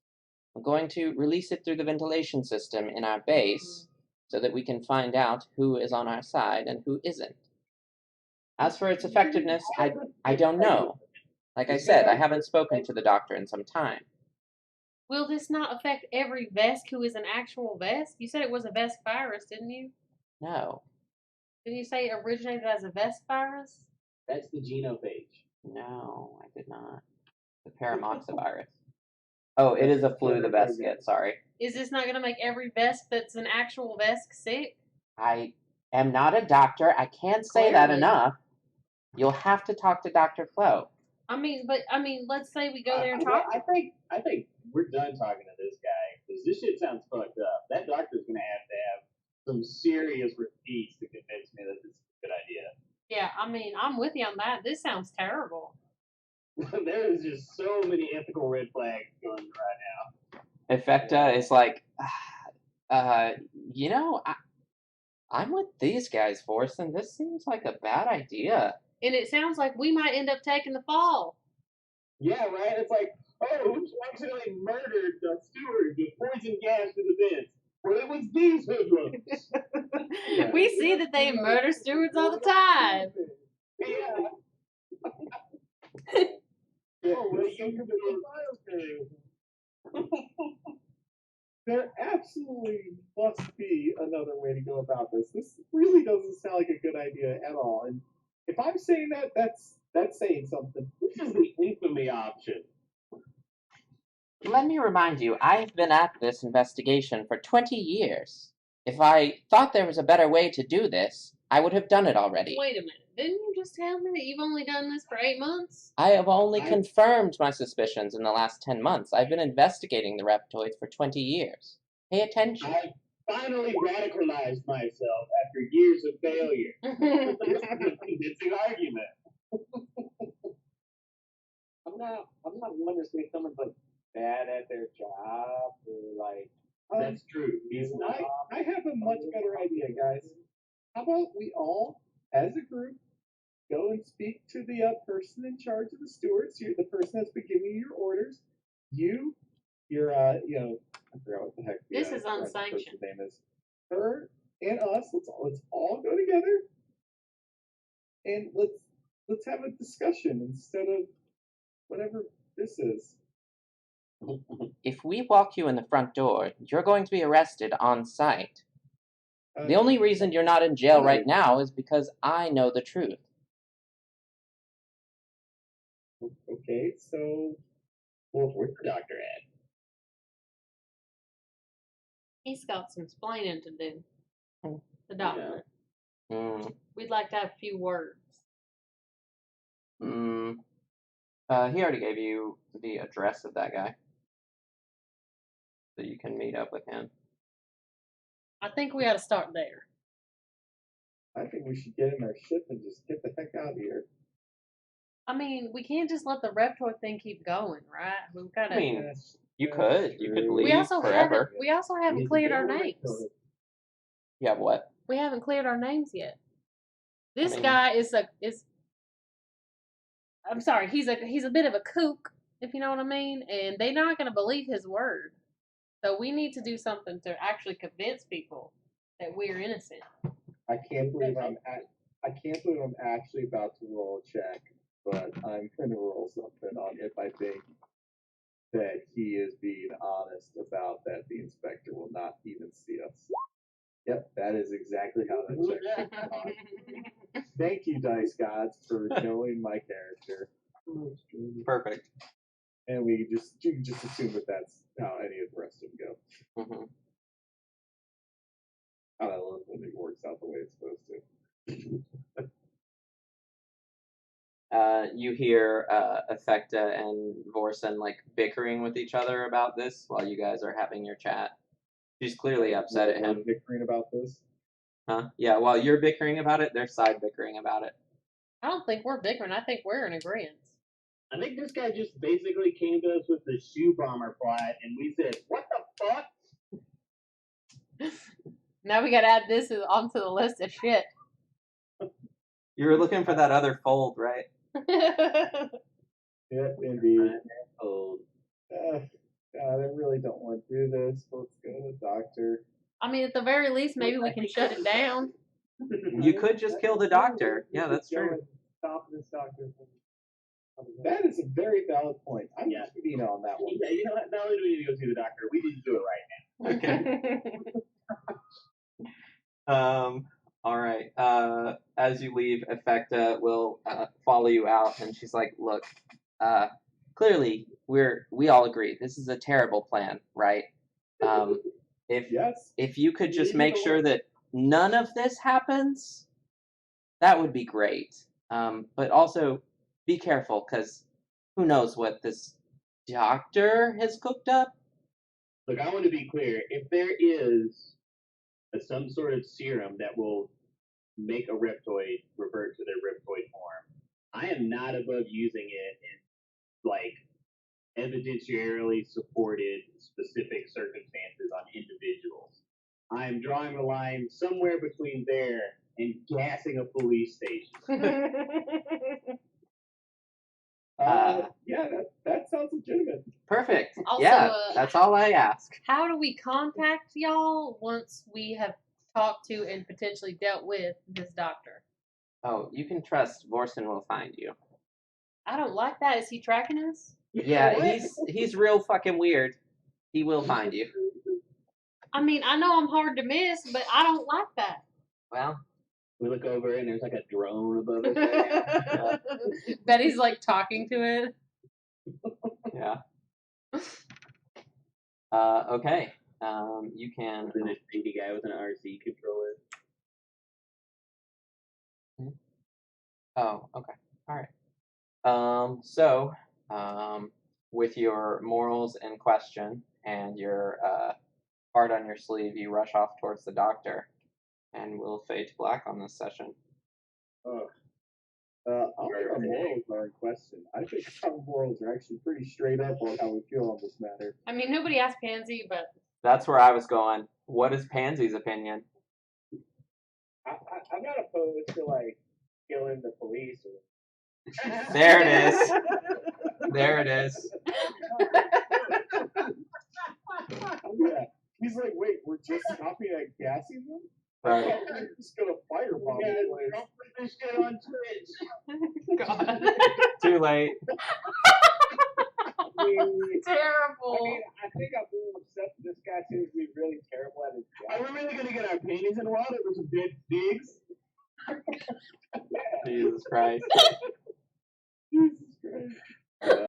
Speaker 2: I'm going to release it through the ventilation system in our base so that we can find out who is on our side and who isn't. As for its effectiveness, I don't know. Like I said, I haven't spoken to the doctor in some time.
Speaker 4: Will this not affect every Vesk who is an actual Vesk? You said it was a Vesk virus, didn't you?
Speaker 2: No.
Speaker 4: Didn't you say it originated as a Vesk virus?
Speaker 3: That's the genophage.
Speaker 2: No, I did not. The paramoxavirus. Oh, it is a flu the best get, sorry.
Speaker 4: Is this not going to make every Vesk that's an actual Vesk sick?
Speaker 2: I am not a doctor. I can't say that
Speaker 4: Clearly.
Speaker 2: enough. You'll have to talk to Dr. Flo.
Speaker 4: I mean, let's say we go there and talk.
Speaker 3: I think we're done talking to this guy because this shit sounds fucked up. That doctor's gonna have some serious receipts to convince me that this is a good idea.
Speaker 4: Yeah, I mean, I'm with you on that. This sounds terrible.
Speaker 3: There is just so many ethical red flags going right now.
Speaker 2: Effecta is like, you know, I'm with these guys, Forsen. This seems like a bad idea.
Speaker 4: And it sounds like we might end up taking the fall.
Speaker 3: Yeah, right. It's like, oh, who's accidentally murdered the steward with poison gas to the vents? Well, it was these hoodlums.
Speaker 7: Yeah.
Speaker 4: We see that they murder stewards all the time.
Speaker 3: Yeah.
Speaker 7: Oh,
Speaker 3: well,
Speaker 7: let's
Speaker 3: you
Speaker 7: see there absolutely must be another way to go about this. This really doesn't sound like a good idea at all. And if I'm saying that, that's saying something.
Speaker 3: This is the infamy option.
Speaker 2: Let me remind you, I've been at this investigation for 20 years. If I thought there was a better way to do this, I would have done it already.
Speaker 4: Wait a minute. Didn't you just tell me that you've only done this for 8 months?
Speaker 2: I have only confirmed my suspicions in the last 10 months. I've been investigating the reptoids for 20 years. Pay attention.
Speaker 3: I finally radicalized myself after years of failure. This is a convincing argument. I'm not one to say someone's like bad at their job or like that's true. He's not.
Speaker 7: I have a much better idea, guys. How about we all, as a group, go and speak to the person in charge of the stewards. You're the person that's been giving you your orders. You're, I forgot what the heck.
Speaker 4: This is
Speaker 7: person's
Speaker 4: unsanctioned.
Speaker 7: name is. Her and us. Let's all go together, and let's have a discussion instead of whatever this is.
Speaker 2: If we walk you in the front door, you're going to be arrested on sight. The only reason you're not in jail right now is because I know the truth.
Speaker 7: Okay, so
Speaker 3: Where's the doctor at?
Speaker 4: He's got some explaining to do. The doctor. We'd like to have a few words.
Speaker 2: He already gave you the address of that guy. So you can meet up with him.
Speaker 4: I think we ought to start there.
Speaker 7: I think we should get in our ship and just get the heck out of here.
Speaker 4: I mean, we can't just let the reptoid thing keep going, right? We've got to.
Speaker 2: I mean, you could
Speaker 7: true.
Speaker 2: leave forever.
Speaker 4: We also haven't cleared our names.
Speaker 2: You have what?
Speaker 4: We haven't cleared our names yet. This
Speaker 2: I mean-
Speaker 4: guy is. I'm sorry. He's a bit of a kook, if you know what I mean, and they're not going to believe his word. So we need to do something to actually convince people that we're innocent.
Speaker 7: I can't believe I'm actually about to roll a check, but I'm gonna roll something on if I think that he is being honest about that the inspector will not even see us. Yep, that is exactly how that check should come on. Thank you, Dice Gods, for knowing my character.
Speaker 2: Perfect.
Speaker 7: And you can just assume that that's how any of the rest of them go.
Speaker 2: Mm-hmm.
Speaker 7: I love when it works out the way it's supposed to.
Speaker 2: You hear Effecta and Vorsen like bickering with each other about this while you guys are having your chat. She's clearly upset at him.
Speaker 7: Bickering about this?
Speaker 2: Huh? Yeah, while you're bickering about it, they're side bickering about it.
Speaker 4: I don't think we're bickering. I think we're in agreement.
Speaker 3: I think this guy just basically came to us with the shoe bomber plot, and we said, "What the fuck?"
Speaker 4: Now we gotta add this onto the list of shit.
Speaker 2: You were looking for that other fold, right?
Speaker 7: Yeah, indeed.
Speaker 3: Oh,
Speaker 7: God, I really don't want to do this. Let's go to the doctor.
Speaker 4: I mean, at the very least, maybe we can shut it down.
Speaker 2: You could just kill the doctor. Yeah, that's true.
Speaker 5: Stop this doctor.
Speaker 7: That is a very valid point. I'm
Speaker 3: Yeah.
Speaker 7: just being on that one.
Speaker 3: yeah, you know what? Not only do we need to go see the doctor, we need to do it right now.
Speaker 2: Okay. All right. As you leave, Effecta will follow you out, and she's like, "Look, clearly we all agree this is a terrible plan, right?
Speaker 7: Yes.
Speaker 2: If you could just make sure that none of this happens, that would be great. But also be careful, because who knows what this doctor has cooked up."
Speaker 3: Look, I want to be clear. If there is some sort of serum that will make a reptoid revert to their reptoid form, I am not above using it in, like, evidentiarily supported specific circumstances on individuals. I am drawing the line somewhere between there and gassing a police station.
Speaker 7: Yeah, that sounds legitimate.
Speaker 2: Perfect.
Speaker 4: Also,
Speaker 2: Yeah, that's all I ask.
Speaker 4: How do we contact y'all once we have talked to and potentially dealt with this doctor?
Speaker 2: Oh, you can trust Vorsen will find you.
Speaker 4: I don't like that. Is he tracking us?
Speaker 2: Yeah, he's real fucking weird. He will find you.
Speaker 4: I mean, I know I'm hard to miss, but I don't like that.
Speaker 2: Well,
Speaker 3: We look over and there's like a drone above us right now.
Speaker 4: Betty's like talking to it.
Speaker 2: yeah. Okay. You can.
Speaker 3: Then a shady guy with an RC controller.
Speaker 2: Oh, okay. All right. So, with your morals in question and your heart on your sleeve, you rush off towards the doctor, and we'll fade to black on this session.
Speaker 7: I don't think our morals are in question. I think our morals are actually pretty straight up on how we feel on this matter.
Speaker 4: I mean, nobody asked Pansy, but
Speaker 2: That's where I was going. What is Pansy's opinion?
Speaker 6: I'm not opposed to like killing the police.
Speaker 2: There it is. There it is.
Speaker 7: Yeah. He's like, wait, we're just stopping at gassing them?
Speaker 2: Right.
Speaker 7: We're just gonna firebomb the place.
Speaker 3: Don't put this shit on Twitch.
Speaker 4: God,
Speaker 2: Too late.
Speaker 4: terrible.
Speaker 6: I think I'm really upset that this guy seems to be really terrible at his job.
Speaker 3: Are we really gonna get our panties in water with some dead pigs?
Speaker 2: Jesus Christ.
Speaker 7: Jesus Christ.